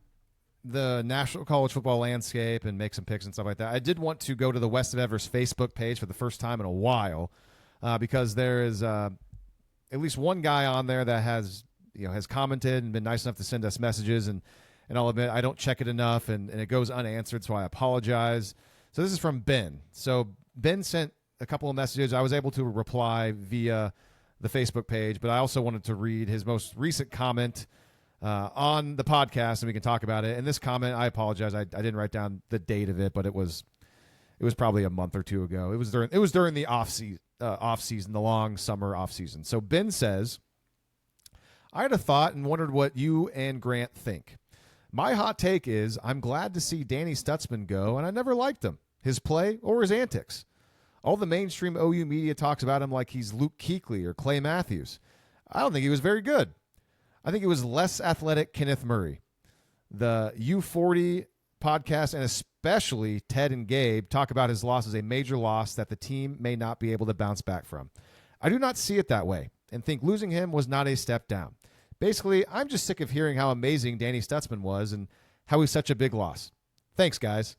the national college football landscape and make some picks and stuff like that, I did want to go to the West of Evers Facebook page for the first time in a while because there is at least one guy on there that has commented and been nice enough to send us messages, and I'll admit I don't check it enough and it goes unanswered, so I apologize. So this is from Ben. So Ben sent a couple of messages. I was able to reply via the Facebook page, but I also wanted to read his most recent comment on the podcast, and we can talk about it. And this comment, I apologize, I didn't write down the date of it, but it was probably a month or two ago. It was during the off season, the long summer off season. So Ben says, I had a thought and wondered what you and Grant think. My hot take is I'm glad to see Danny Stutzman go, and I never liked him, his play or his antics. All the mainstream OU media talks about him like he's Luke Kuechly or Clay Matthews. I don't think he was very good. I think it was less athletic Kenneth Murray. The U40 podcast and especially Ted and Gabe talk about his loss as a major loss that the team may not be able to bounce back from. I do not see it that way and think losing him was not a step down. Basically, I'm just sick of hearing how amazing Danny Stutzman was and how he's such a big loss. Thanks, guys.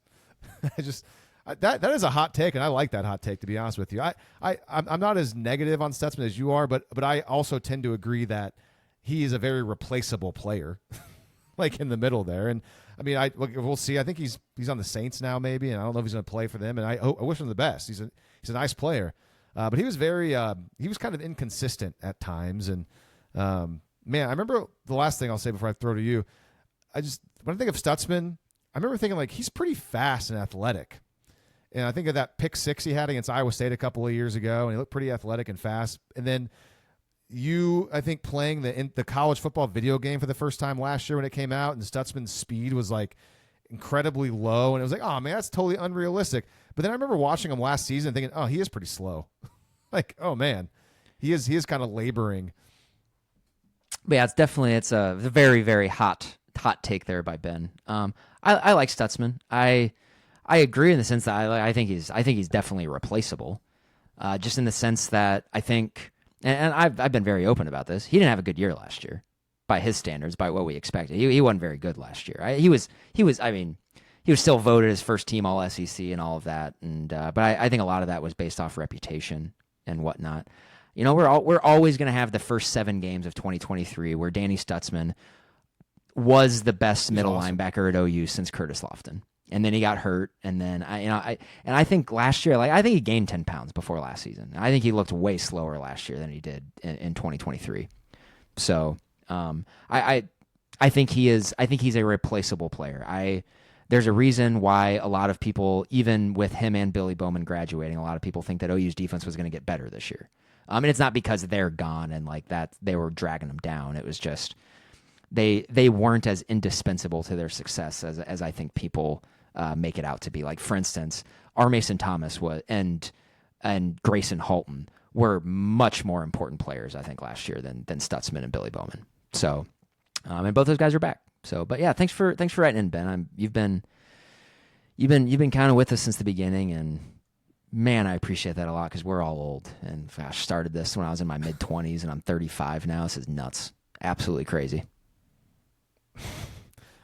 That is a hot take, and I like that hot take, to be honest with you. I'm not as negative on Stutzman as you are, but I also tend to agree that he is a very replaceable player, like in the middle there. And I mean, we'll see. I think he's on the Saints now, maybe, and I don't know if he's going to play for them. And I wish him the best. He's a nice player, but he was he was kind of inconsistent at times. And man, I remember the last thing I'll say before I throw to you. When I think of Stutzman, I remember thinking like he's pretty fast and athletic. And I think of that pick six he had against Iowa State a couple of years ago, and he looked pretty athletic and fast. And then I think playing the college football video game for the first time last year when it came out, and Stutzman's speed was like incredibly low, and it was like, oh man, that's totally unrealistic. But then I remember watching him last season and thinking, oh, he is pretty slow. Like, oh man, he is kind of laboring. But yeah, it's a very, very hot take there by Ben. I like Stutzman. I agree in the sense that I think he's definitely replaceable. Just in the sense that I think. And I've been very open about this. He didn't have a good year last year, by his standards, by what we expected. He wasn't very good last year. He was still voted as first team All SEC and all of that. And but I think a lot of that was based off reputation and whatnot. We're always going to have the first 7 games of 2023 where Danny Stutzman was the best middle linebacker at OU since Curtis Lofton. And then he got hurt, and then I think last year, I think he gained 10 pounds before last season. I think he looked way slower last year than he did in 2023. So I think he's a replaceable player. There's a reason why a lot of people, even with him and Billy Bowman graduating, a lot of people think that OU's defense was going to get better this year. And it's not because they're gone and like that they were dragging them down. It was just they weren't as indispensable to their success as I think people make it out to be. Like, for instance, R. Mason Thomas and Grayson Halton were much more important players, I think, last year than Stutzman and Billy Bowman. So, and both those guys are back. So, but yeah, thanks for writing in, Ben. You've been kind of with us since the beginning, and man, I appreciate that a lot because we're all old. And gosh, started this when I was in my mid-20s, and I'm 35 now. This is nuts, absolutely crazy.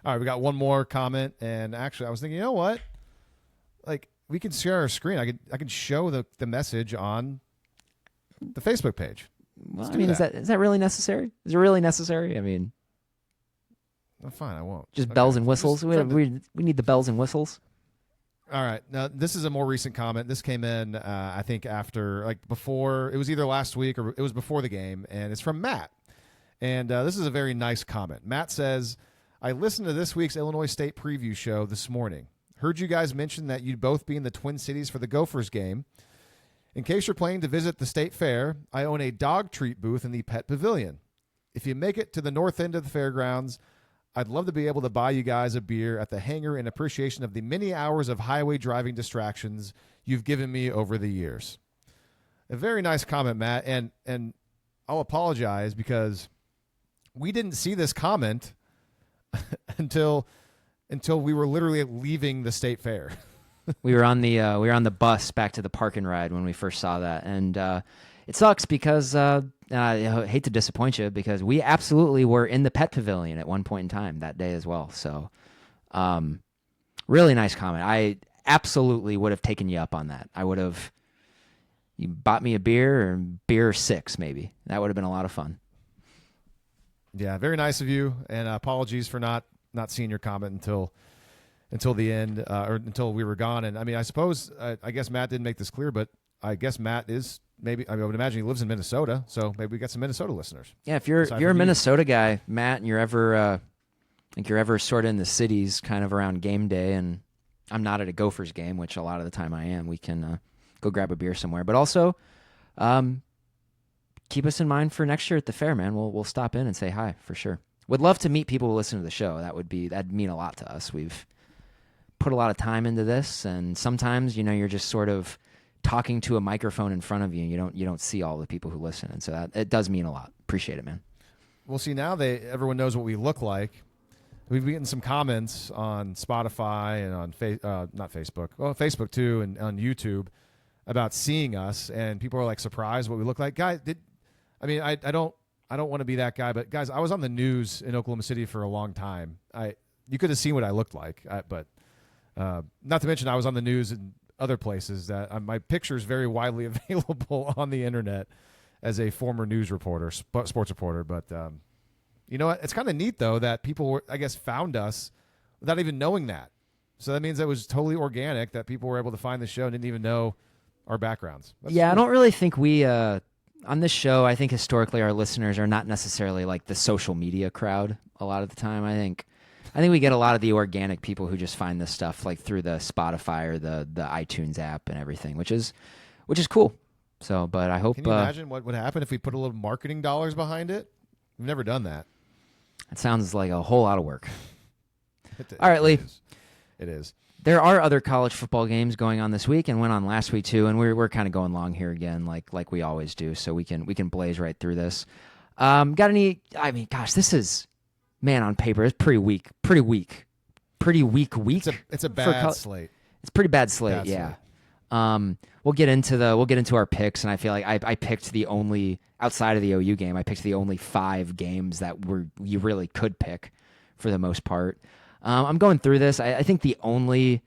All right, we got one more comment, and actually, I was thinking, you know what? Like, we can share our screen. I can show the message on the Facebook page. Well, I mean, is that really necessary? Is it really necessary? I mean, fine, I won't. Just bells and whistles. We need the bells and whistles. All right. Now, this is a more recent comment. This came in, I think, before. It was either last week or it was before the game, and it's from Matt. And this is a very nice comment. Matt says, I listened to this week's Illinois State preview show this morning. Heard you guys mention that you'd both be in the Twin Cities for the Gophers game. In case you're planning to visit the State Fair, I own a dog treat booth in the Pet Pavilion. If you make it to the north end of the fairgrounds, I'd love to be able to buy you guys a beer at the hangar in appreciation of the many hours of highway driving distractions you've given me over the years. A very nice comment, Matt, and I'll apologize because we didn't see this comment until we were literally leaving the State Fair. we were on the bus back to the park and ride when we first saw that, and it sucks because I hate to disappoint you because we absolutely were in the Pet Pavilion at one point in time that day as well. So, really nice comment. I absolutely would have taken you up on that. You bought me a beer or beer 6 maybe. That would have been a lot of fun. Yeah, very nice of you, and apologies for not seeing your comment until the end or until we were gone. And I mean, I suppose I guess Matt didn't make this clear, but I guess Matt is I would imagine he lives in Minnesota, so maybe we got some Minnesota listeners. Yeah, if you're a Minnesota guy, Matt, and you're ever sort of in the cities, kind of around game day, and I'm not at a Gophers game, which a lot of the time I am, we can go grab a beer somewhere. But also, keep us in mind for next year at the fair, man. We'll stop in and say hi for sure. Would love to meet people who listen to the show. That'd mean a lot to us. We've put a lot of time into this, and sometimes you're just sort of talking to a microphone in front of you, and you don't see all the people who listen, and so it does mean a lot. Appreciate it, man. Well, see, now everyone knows what we look like. We've been getting some comments on Spotify and on not Facebook, well, Facebook too, and on YouTube about seeing us, and people are like surprised what we look like. Guys, I don't want to be that guy, but guys, I was on the news in Oklahoma City for a long time. You could have seen what I looked like, but not to mention I was on the news in other places that my picture is very widely available on the internet as a former news reporter, sports reporter. But you know what? It's kind of neat though that people I guess found us without even knowing that. So that means that it was totally organic that people were able to find the show and didn't even know our backgrounds. That's yeah, sweet. I don't really think we on this show. I think historically our listeners are not necessarily like the social media crowd. A lot of the time, I think we get a lot of the organic people who just find this stuff like through the Spotify or the iTunes app and everything, which is cool. So, but I hope. Can you imagine what would happen if we put a little marketing dollars behind it? We've never done that. It sounds like a whole lot of work. All right, Lee. It is. There are other college football games going on this week and went on last week too, and we're kind of going long here again, like we always do, so we can blaze right through this. Got any? I mean, gosh, this is. Man, on paper, it's pretty weak. It's a bad slate. It's a pretty bad slate, yeah. We'll get into our picks, and I feel like I picked the only outside of the OU game. I picked the only 5 games that you really could pick for the most part. I'm going through this. I think the only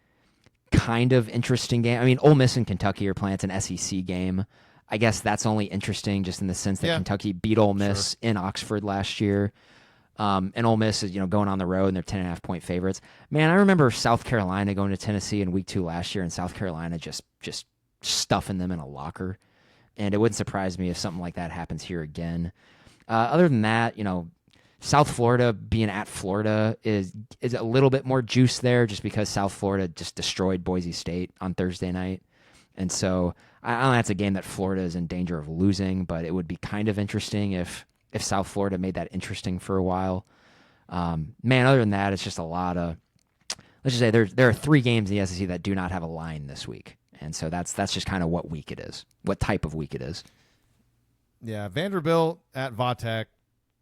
kind of interesting game. I mean, Ole Miss and Kentucky are playing. It's an SEC game. I guess that's only interesting just in the sense that Kentucky beat Ole Miss in Oxford last year. And Ole Miss is, going on the road, and they're 10.5-point favorites. Man, I remember South Carolina going to Tennessee in week 2 last year, and South Carolina just stuffing them in a locker. And it wouldn't surprise me if something like that happens here again. Other than that, South Florida being at Florida is a little bit more juice there, just because South Florida just destroyed Boise State on Thursday night. And so I don't know, that's a game that Florida is in danger of losing, but it would be kind of interesting if South Florida made that interesting for a while. Man, other than that, it's just a lot of, let's just say there are 3 games in the SEC that do not have a line this week. And so that's just kind of what week it is, what type of week it is. Yeah, Vanderbilt at Vatek,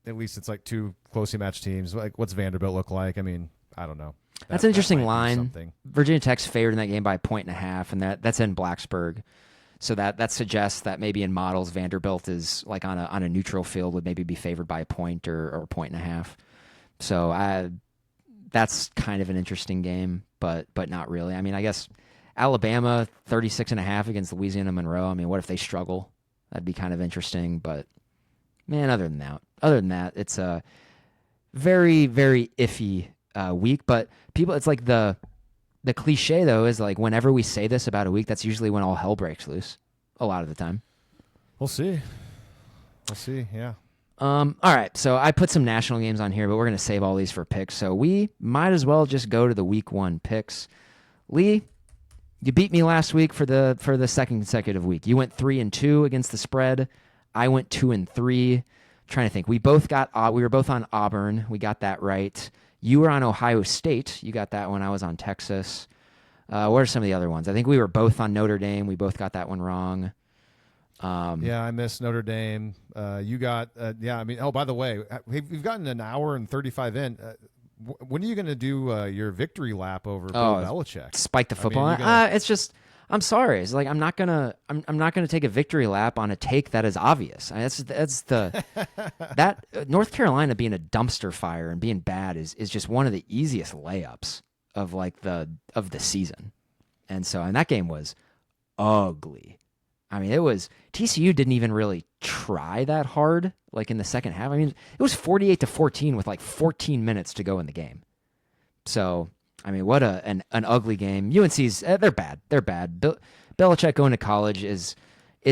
at least it's like 2 closely matched teams. Like, what's Vanderbilt look like? I mean, I don't know. That's an interesting line. Virginia Tech's favored in that game by 1.5, and that's in Blacksburg. So that suggests that maybe in models Vanderbilt is like on a neutral field would maybe be favored by a point or 1.5. So that's kind of an interesting game, but not really. I mean, I guess Alabama 36.5 against Louisiana Monroe. I mean, what if they struggle? That'd be kind of interesting, but man, other than that, it's a very, very iffy week. But people, it's like the cliche though is like whenever we say this about a week, that's usually when all hell breaks loose. A lot of the time. We'll see. Yeah. All right, so I put some national games on here, but we're going to save all these for picks. So we might as well just go to the week 1 picks. Lee, you beat me last week for the second consecutive week. You went 3-2 against the spread. I went 2-3. Trying to think, we were both on Auburn. We got that right. You were on Ohio State. You got that one. I was on Texas. What are some of the other ones? I think we were both on Notre Dame. We both got that one wrong. Yeah, I missed Notre Dame. You got, by the way, we've gotten an hour and 35 in. When are you going to do your victory lap over Bill Belichick? Spike the football. It's just, I'm sorry. It's like I'm not gonna take a victory lap on a take that is obvious. That North Carolina being a dumpster fire and being bad is just one of the easiest layups of the season, and that game was ugly. I mean, TCU didn't even really try that hard, like in the second half. I mean, it was 48-14 with like 14 minutes to go in the game. So, I mean, what an ugly game. UNC's, they're bad. They're bad. Belichick going to college is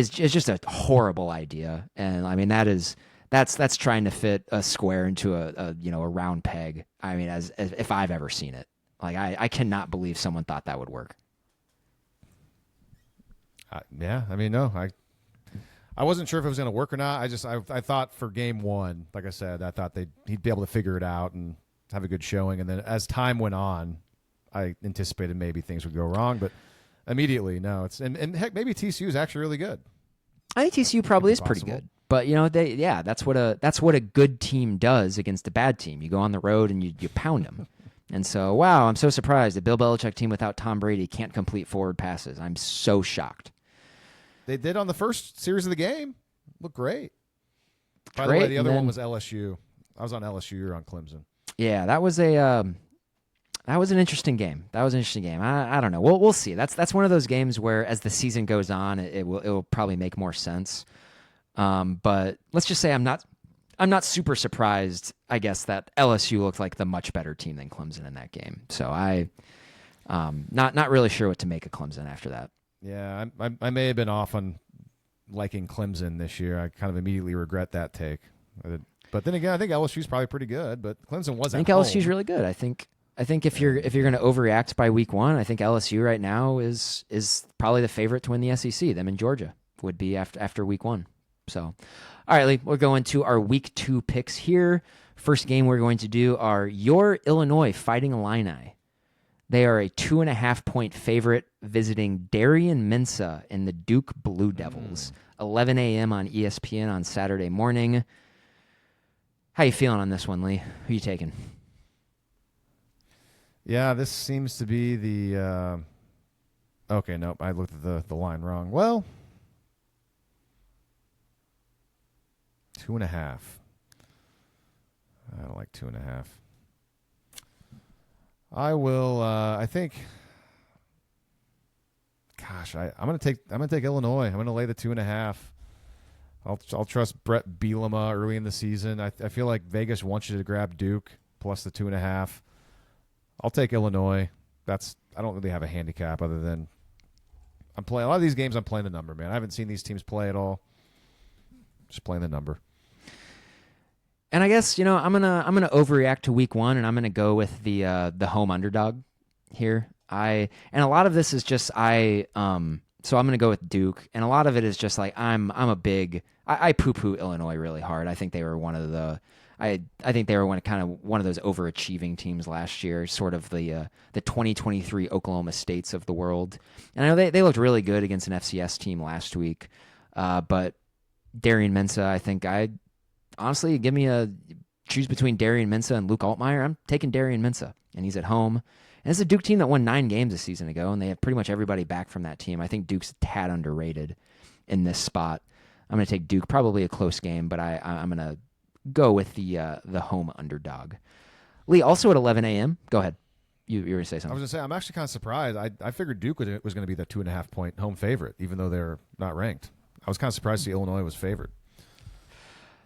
just a horrible idea. And I mean, that's trying to fit a square into a round peg. I mean, as if I've ever seen it. Like, I cannot believe someone thought that would work. Yeah, I mean, no, I wasn't sure if it was going to work or not. I thought for game 1, like I said, I thought he'd be able to figure it out and have a good showing. And then as time went on, I anticipated maybe things would go wrong, but immediately, no. And heck, maybe TCU is actually really good. I think TCU probably is pretty good, but that's what a good team does against a bad team. You go on the road and you pound them. And so, wow, I'm so surprised. A Bill Belichick team without Tom Brady can't complete forward passes. I'm so shocked. They did on the first series of the game. Looked great. By the way, the other one was LSU. I was on LSU. You were on Clemson. Yeah, that was an interesting game. I don't know. We'll see. That's one of those games where, as the season goes on, it will probably make more sense. But let's just say I'm not super surprised, I guess, that LSU looked like the much better team than Clemson in that game. So not really sure what to make of Clemson after that. Yeah, I may have been off on liking Clemson this year. I kind of immediately regret that take. But then again, I think LSU's probably pretty good, but Clemson wasn't. I think LSU's really good. I think if you're going to overreact by week 1, I think LSU right now is probably the favorite to win the SEC. Them and Georgia would be after week 1. So, all right, Lee, we're going to our week 2 picks here. First game we're going to do are your Illinois Fighting Illini. They are a 2.5-point favorite visiting Darien Mensa and the Duke Blue Devils. 11 a.m. on ESPN on Saturday morning. How you feeling on this one, Lee? Who you taking? Yeah, this seems to be the okay, nope, I looked at the line wrong. Well, 2.5. I don't like 2.5. I will. I think. Gosh, I'm gonna take Illinois. I'm gonna lay the 2.5. I'll trust Brett Bielema early in the season. I feel like Vegas wants you to grab Duke plus the 2.5. I'll take Illinois. I don't really have a handicap other than I'm playing a lot of these games. I'm playing the number, man. I haven't seen these teams play at all. Just playing the number. And I guess, I'm gonna overreact to week 1, and I'm gonna go with the home underdog here. And a lot of this is just so I'm gonna go with Duke, and a lot of it is just like I poo-poo Illinois really hard. I think they were one of those overachieving teams last year, sort of the 2023 Oklahoma States of the world. And I know they looked really good against an FCS team last week, but Darien Mensa, I think honestly, give me a choose between Darien Mensa and Luke Altmaier. I'm taking Darien Mensa, and he's at home. And it's a Duke team that won 9 games a season ago, and they have pretty much everybody back from that team. I think Duke's a tad underrated in this spot. I'm going to take Duke, probably a close game, but I'm going to go with the home underdog. Lee, also at 11 a.m. Go ahead. You were going to say something. I was going to say, I'm actually kind of surprised. I figured Duke was going to be the 2.5-point home favorite, even though they're not ranked. I was kind of surprised the Illinois was favored.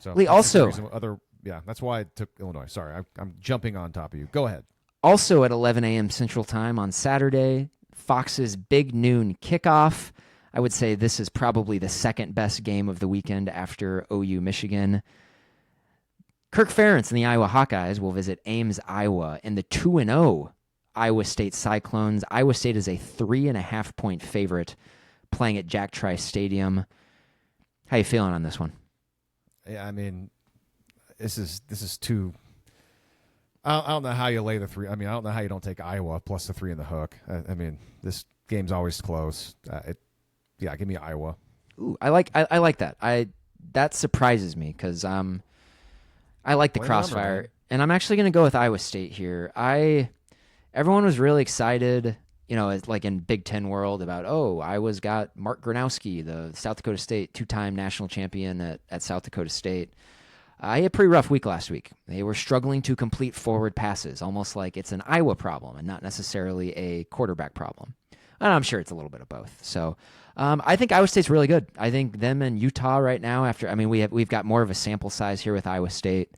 So Lee, that's just the also, reason that's why I took Illinois. Sorry, I'm jumping on top of you. Go ahead. also at 11 a.m. Central Time on Saturday, Fox's big noon kickoff. I would say this is probably the second best game of the weekend after OU Michigan. Kirk Ferentz and the Iowa Hawkeyes will visit Ames, Iowa, and the 2-0 Iowa State Cyclones. Iowa State is a 3.5-point favorite playing at Jack Trice Stadium. How you feeling on this one? Yeah, I mean, this is too. I don't know how you lay the 3. I mean, I don't know how you don't take Iowa plus the 3 in the hook. I mean, this game's always close. Give me Iowa. Ooh, I like that. That surprises me because I like the Play the crossfire, number, and I'm actually going to go with Iowa State here. Everyone was really excited, it's like in Big Ten world about, Iowa's got Mark Gronowski, the South Dakota State 2-time national champion at South Dakota State. He had a pretty rough week last week. They were struggling to complete forward passes, almost like it's an Iowa problem and not necessarily a quarterback problem. And I'm sure it's a little bit of both. So I think Iowa State's really good. I think them and Utah right now. We've got more of a sample size here with Iowa State.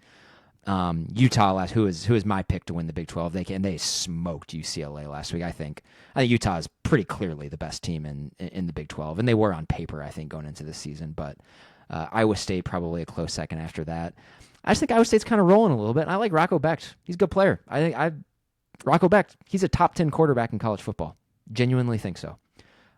Utah who is my pick to win the Big 12. They smoked UCLA last week. I think Utah is pretty clearly the best team in the Big 12, and they were on paper, I think, going into the season. But Iowa State probably a close second after that. I just think Iowa State's kind of rolling a little bit. And I like Rocco Becht. He's a good player. Rocco Becht. He's a top 10 quarterback in college football. Genuinely think so.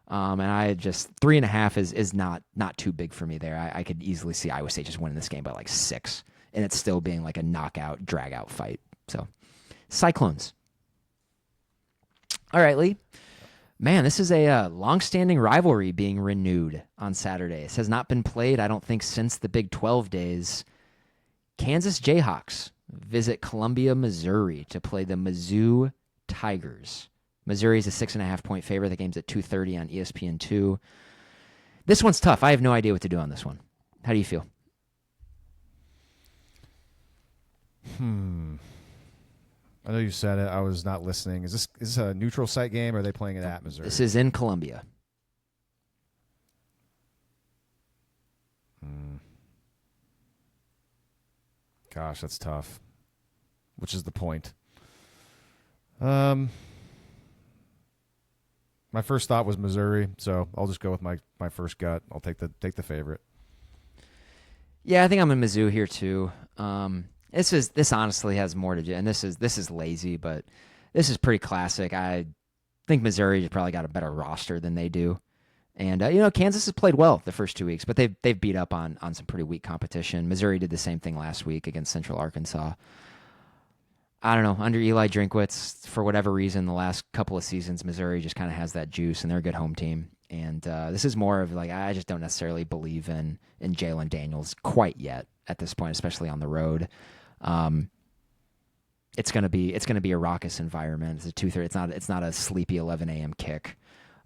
And I just 3.5 is not too big for me there. I could easily see Iowa State just winning this game by like 6, and it's still being like a knockout, drag-out fight. So, Cyclones. All right, Lee. Man, this is a long-standing rivalry being renewed on Saturday. This has not been played, I don't think, since the Big 12 days. Kansas Jayhawks visit Columbia, Missouri to play the Mizzou Tigers. Missouri is a 6.5-point favorite. The game's at 2:30 on ESPN2. This one's tough. I have no idea what to do on this one. How do you feel? I know you said it. I was not listening. Is this a neutral site game, or are they playing it at Missouri? This is in Columbia. Gosh, that's tough. Which is the point? My first thought was Missouri, so I'll just go with my first gut. I'll take the favorite. Yeah, I think I'm in Mizzou here too. This honestly has more to do, and this is lazy, but this is pretty classic. I think Missouri has probably got a better roster than they do, and Kansas has played well the first 2 weeks, but they've beat up on some pretty weak competition. Missouri did the same thing last week against Central Arkansas. I don't know, under Eli Drinkwitz, for whatever reason, the last couple of seasons, Missouri just kind of has that juice, and they're a good home team. And this is more of like, I just don't necessarily believe in Jalen Daniels quite yet at this point, especially on the road. It's gonna be a raucous environment. It's a 2:30. It's not a sleepy 11 a.m. kick.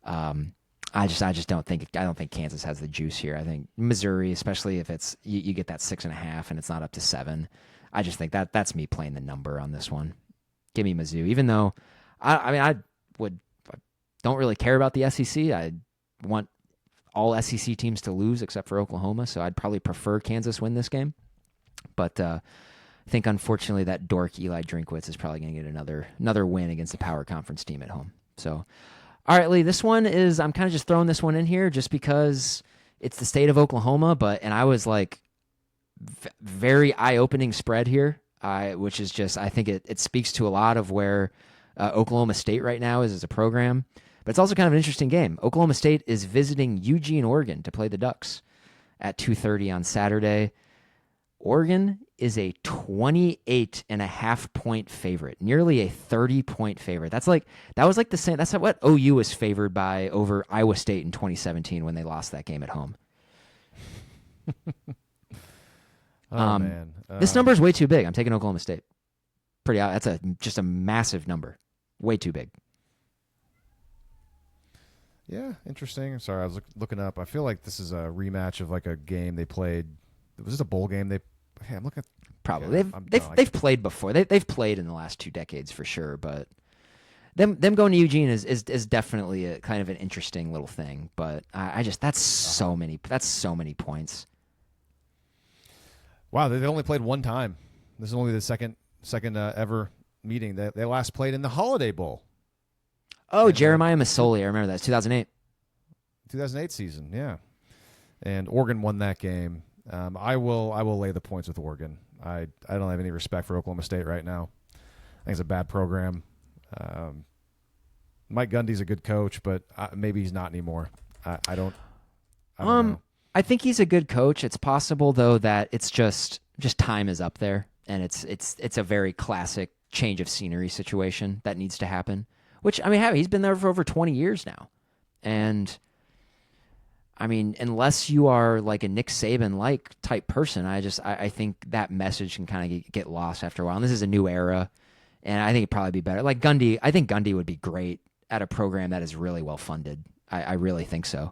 I just don't think Kansas has the juice here. I think Missouri, especially if it's you get that 6.5 and it's not up to 7. I just think that's me playing the number on this one. Give me Mizzou, even though I don't really care about the SEC. I want all SEC teams to lose except for Oklahoma, so I'd probably prefer Kansas win this game. But I think unfortunately that dork Eli Drinkwitz is probably going to get another win against a power conference team at home. So, all right, Lee, this one is I'm kind of just throwing this one in here just because it's the state of Oklahoma, and I was like. Very eye-opening spread here, which is just I think it speaks to a lot of where Oklahoma State right now is as a program. But it's also kind of an interesting game. Oklahoma State is visiting Eugene, Oregon to play the Ducks at 2:30 on Saturday. Oregon is a 28.5-point favorite, nearly a 30-point favorite. That was like the same. That's what OU was favored by over Iowa State in 2017 when they lost that game at home. Man. This number is way too big. I'm taking Oklahoma State. That's just a massive number. Way too big. Yeah, interesting. I'm sorry, I was looking up. I feel like this is a rematch of like a game they played. Was this a bowl game? I'm looking at. Probably they've played before. They've played in the last 2 decades for sure. But them going to Eugene is definitely a kind of an interesting little thing. But that's so many points. Wow, they only played one time. This is only the second ever meeting. They last played in the Holiday Bowl. Oh, Jeremiah Masoli. I remember that. 2008. 2008 season, yeah. And Oregon won that game. I will lay the points with Oregon. I don't have any respect for Oklahoma State right now. I think it's a bad program. Mike Gundy's a good coach, but maybe he's not anymore. I don't know. I think he's a good coach. It's possible though that it's just time is up there, and it's a very classic change of scenery situation that needs to happen. Which, I mean, he's been there for over 20 years now, and I mean, unless you are like a Nick Saban-like type person, I think that message can kind of get lost after a while. And this is a new era, and I think it'd probably be better. Like Gundy, I think Gundy would be great at a program that is really well funded. I really think so.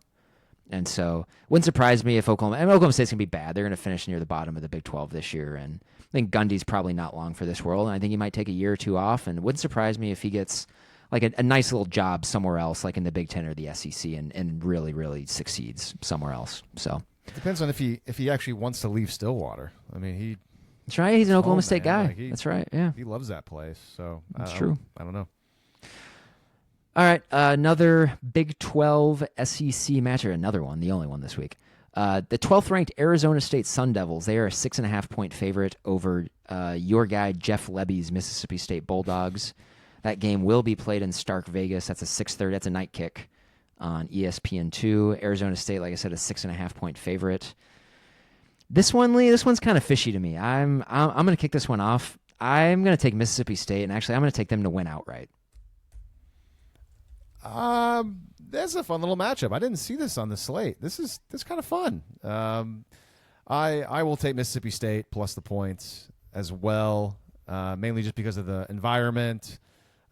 And so wouldn't surprise me if Oklahoma State's going to be bad. They're going to finish near the bottom of the Big 12 this year. And I think Gundy's probably not long for this world. And I think he might take a year or two off. And it wouldn't surprise me if he gets like a nice little job somewhere else, like in the Big 10 or the SEC, and really, really succeeds somewhere else. So depends on if he actually wants to leave Stillwater. I mean, that's right. He's an Oklahoma State guy. Like that's right. Yeah. He loves that place. So that's true. I don't know. All right, another Big 12 SEC match, or another one, the only one this week. The 12th-ranked Arizona State Sun Devils, they are a 6.5-point favorite over your guy Jeff Lebby's Mississippi State Bulldogs. That game will be played in Stark Vegas. That's a 6:30. That's a night kick on ESPN2. Arizona State, like I said, a 6.5-point favorite. This one, Lee, this one's kind of fishy to me. I'm going to kick this one off. I'm going to take Mississippi State, and actually I'm going to take them to win outright. That's a fun little matchup. I didn't see this on the slate. This is kind of fun. I will take Mississippi State plus the points as well, mainly just because of the environment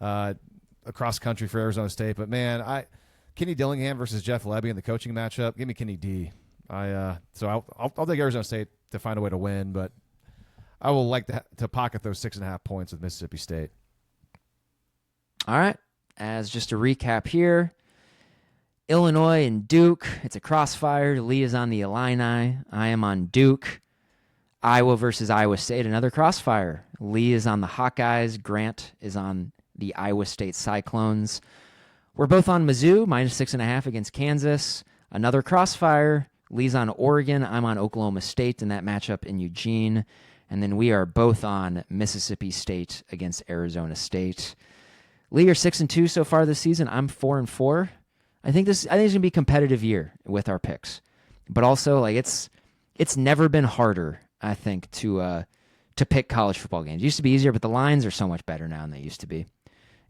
across country for Arizona State. But man, Kenny Dillingham versus Jeff Lebby in the coaching matchup. Give me Kenny D. So I'll take Arizona State to find a way to win, but I will like to pocket those 6.5 points with Mississippi State. All right. As just a recap here, Illinois and Duke. It's a crossfire. Lee is on the Illini. I am on Duke. Iowa versus Iowa State, another crossfire. Lee is on the Hawkeyes. Grant is on the Iowa State Cyclones. We're both on Mizzou, minus 6.5 against Kansas. Another crossfire. Lee's on Oregon. I'm on Oklahoma State in that matchup in Eugene. And then we are both on Mississippi State against Arizona State. Lee, you're 6-2 so far this season. I'm 4-4. I think it's gonna be a competitive year with our picks, but also like it's never been harder. I think to pick college football games. It used to be easier, but the lines are so much better now than they used to be.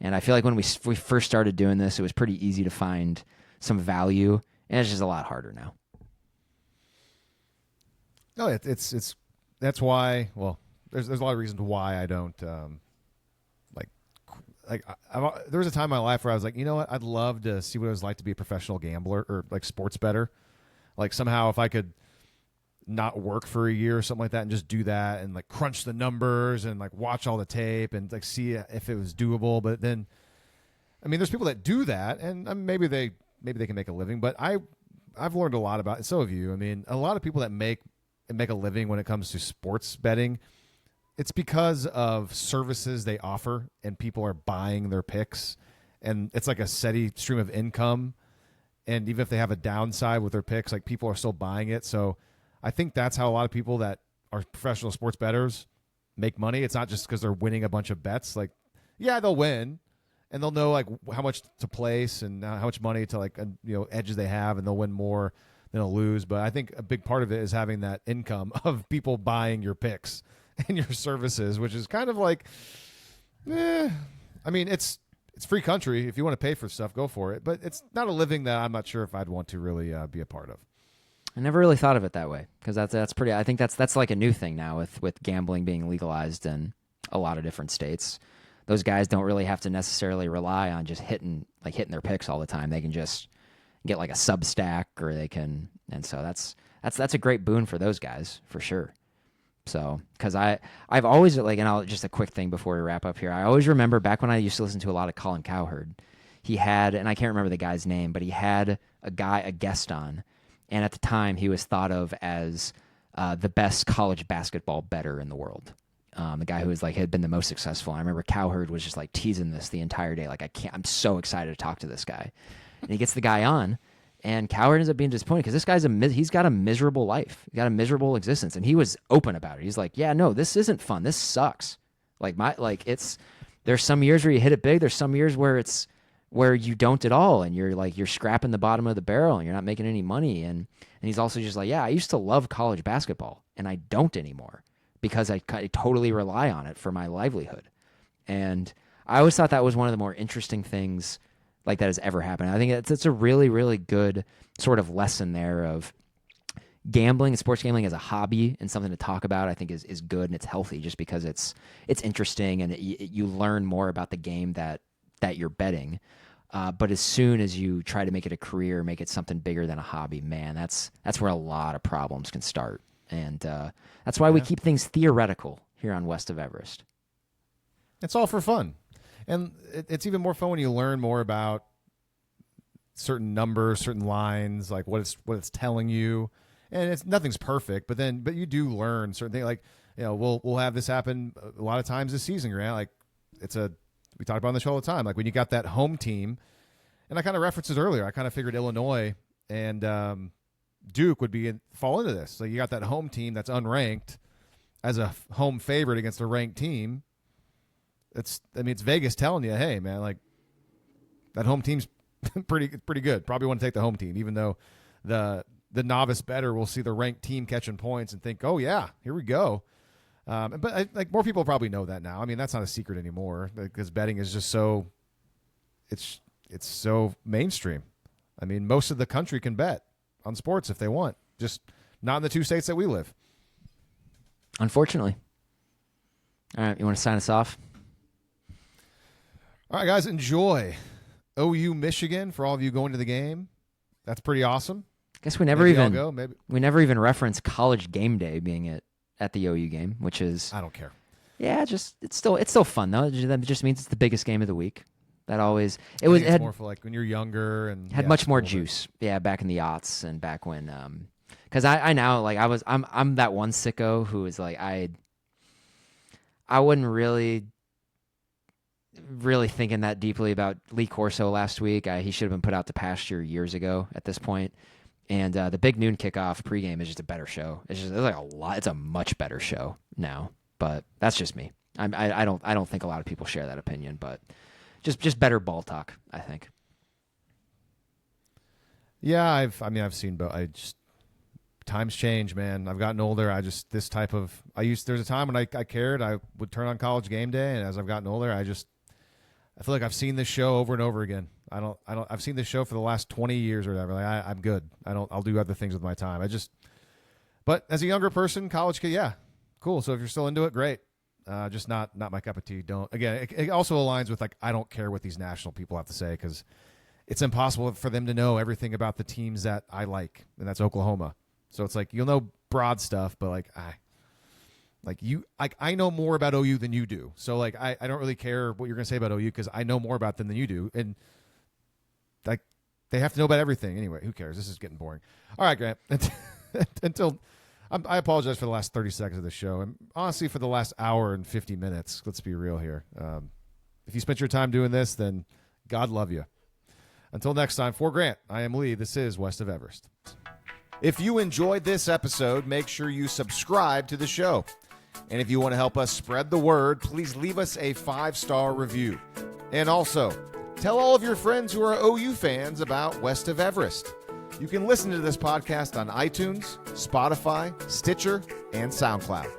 And I feel like when we first started doing this, it was pretty easy to find some value, and it's just a lot harder now. No, it's that's why. Well, there's a lot of reasons why I don't. There was a time in my life where I was like, you know what? I'd love to see what it was like to be a professional gambler or like sports bettor. Like somehow if I could not work for a year or something like that and just do that and like crunch the numbers and like watch all the tape and like see if it was doable. But then, I mean, there's people that do that and maybe they can make a living. But I've learned a lot about it. So have you. I mean, a lot of people that make a living when it comes to sports betting, it's because of services they offer and people are buying their picks, and it's like a steady stream of income. And even if they have a downside with their picks, like people are still buying it. So I think that's how a lot of people that are professional sports bettors make money. It's not just because they're winning a bunch of bets. Like, yeah, they'll win and they'll know like how much to place and how much money to like, edges they have, and they'll win more than they'll lose. But I think a big part of it is having that income of people buying your picks and your services, which is kind of like, I mean, it's free country. If you want to pay for stuff, go for it. But it's not a living that I'm not sure if I'd want to really be a part of. I never really thought of it that way, because that's pretty. I think that's like a new thing now with gambling being legalized in a lot of different states. Those guys don't really have to necessarily rely on just hitting their picks all the time. They can just get like a Substack, or they can, and so that's a great boon for those guys for sure. So, because I've always and just a quick thing before we wrap up here. I always remember back when I used to listen to a lot of Colin Cowherd. He had, and I can't remember the guy's name, but he had a guest on, and at the time he was thought of as the best college basketball bettor in the world. The guy who was like had been the most successful. I remember Cowherd was just like teasing this the entire day. Like, I'm so excited to talk to this guy. And he gets the guy on, and Cowherd ends up being disappointed because this guy's he's got a miserable life. He's got a miserable existence. And he was open about it. He's like, yeah, no, this isn't fun. This sucks. There's some years where you hit it big. There's some years where you don't at all. And you're scrapping the bottom of the barrel and you're not making any money. And he's also just like, yeah, I used to love college basketball and I don't anymore, because I totally rely on it for my livelihood. And I always thought that was one of the more interesting things like that has ever happened. I think it's a really, really good sort of lesson there of gambling and sports gambling as a hobby and something to talk about. I think is good and it's healthy just because it's interesting and you learn more about the game that you're betting. But as soon as you try to make it a career, make it something bigger than a hobby, man, that's where a lot of problems can start. And that's why we keep things theoretical here on West of Everest. It's all for fun. And it's even more fun when you learn more about certain numbers, certain lines, like what it's telling you. And nothing's perfect, but you do learn certain things. Like, we'll have this happen a lot of times this season, Grant. Like, we talk about on the show all the time. Like when you got that home team, and I kind of referenced it earlier. I kind of figured Illinois and Duke would fall into this. So you got that home team that's unranked as a home favorite against a ranked team. It's Vegas telling you, hey man, like that home team's pretty good. Probably want to take the home team, even though the novice bettor will see the ranked team catching points and think, oh yeah, here we go. But more people probably know that now. I mean, that's not a secret anymore because betting is just so it's so mainstream. I mean, most of the country can bet on sports if they want, just not in the two states that we live. Unfortunately. All right, you want to sign us off? All right, guys, enjoy OU Michigan for all of you going to the game. That's pretty awesome. I guess we never even reference College Game Day being at the OU game, which is I don't care. Yeah, it's still fun though. That just means it's the biggest game of the week. That always it had more for like when you're younger and had much more juice. Yeah, back in the aughts and back when because I now like I'm that one sicko who is like I wasn't really thinking that deeply about Lee Corso last week. He should have been put out to pasture years ago at this point. And the big noon kickoff pregame is just a better show. It's a much better show now. But that's just me. I don't think a lot of people share that opinion. But just better ball talk, I think. Yeah, I've seen both. Times change, man. I've gotten older. There's a time when I cared. I would turn on College Game Day, and as I've gotten older, I feel like I've seen this show over and over again. I've seen this show for the last 20 years or whatever. Like I'm good. I'll do other things with my time. But as a younger person, college kid, yeah, cool. So if you're still into it, great. Just not my cup of tea. It also aligns with like, I don't care what these national people have to say because it's impossible for them to know everything about the teams that I like. And that's Oklahoma. So it's like, you'll know broad stuff, but I know more about OU than you do. So like, I don't really care what you're going to say about OU because I know more about them than you do. And like, they have to know about everything anyway. Who cares? This is getting boring. All right, Grant. I apologize for the last 30 seconds of the show. And honestly, for the last hour and 50 minutes, let's be real here. If you spent your time doing this, then God love you. Until next time, for Grant, I am Lee. This is West of Everest. If you enjoyed this episode, make sure you subscribe to the show. And if you want to help us spread the word, please leave us a 5-star review. And also, tell all of your friends who are OU fans about West of Everest. You can listen to this podcast on iTunes, Spotify, Stitcher, and SoundCloud.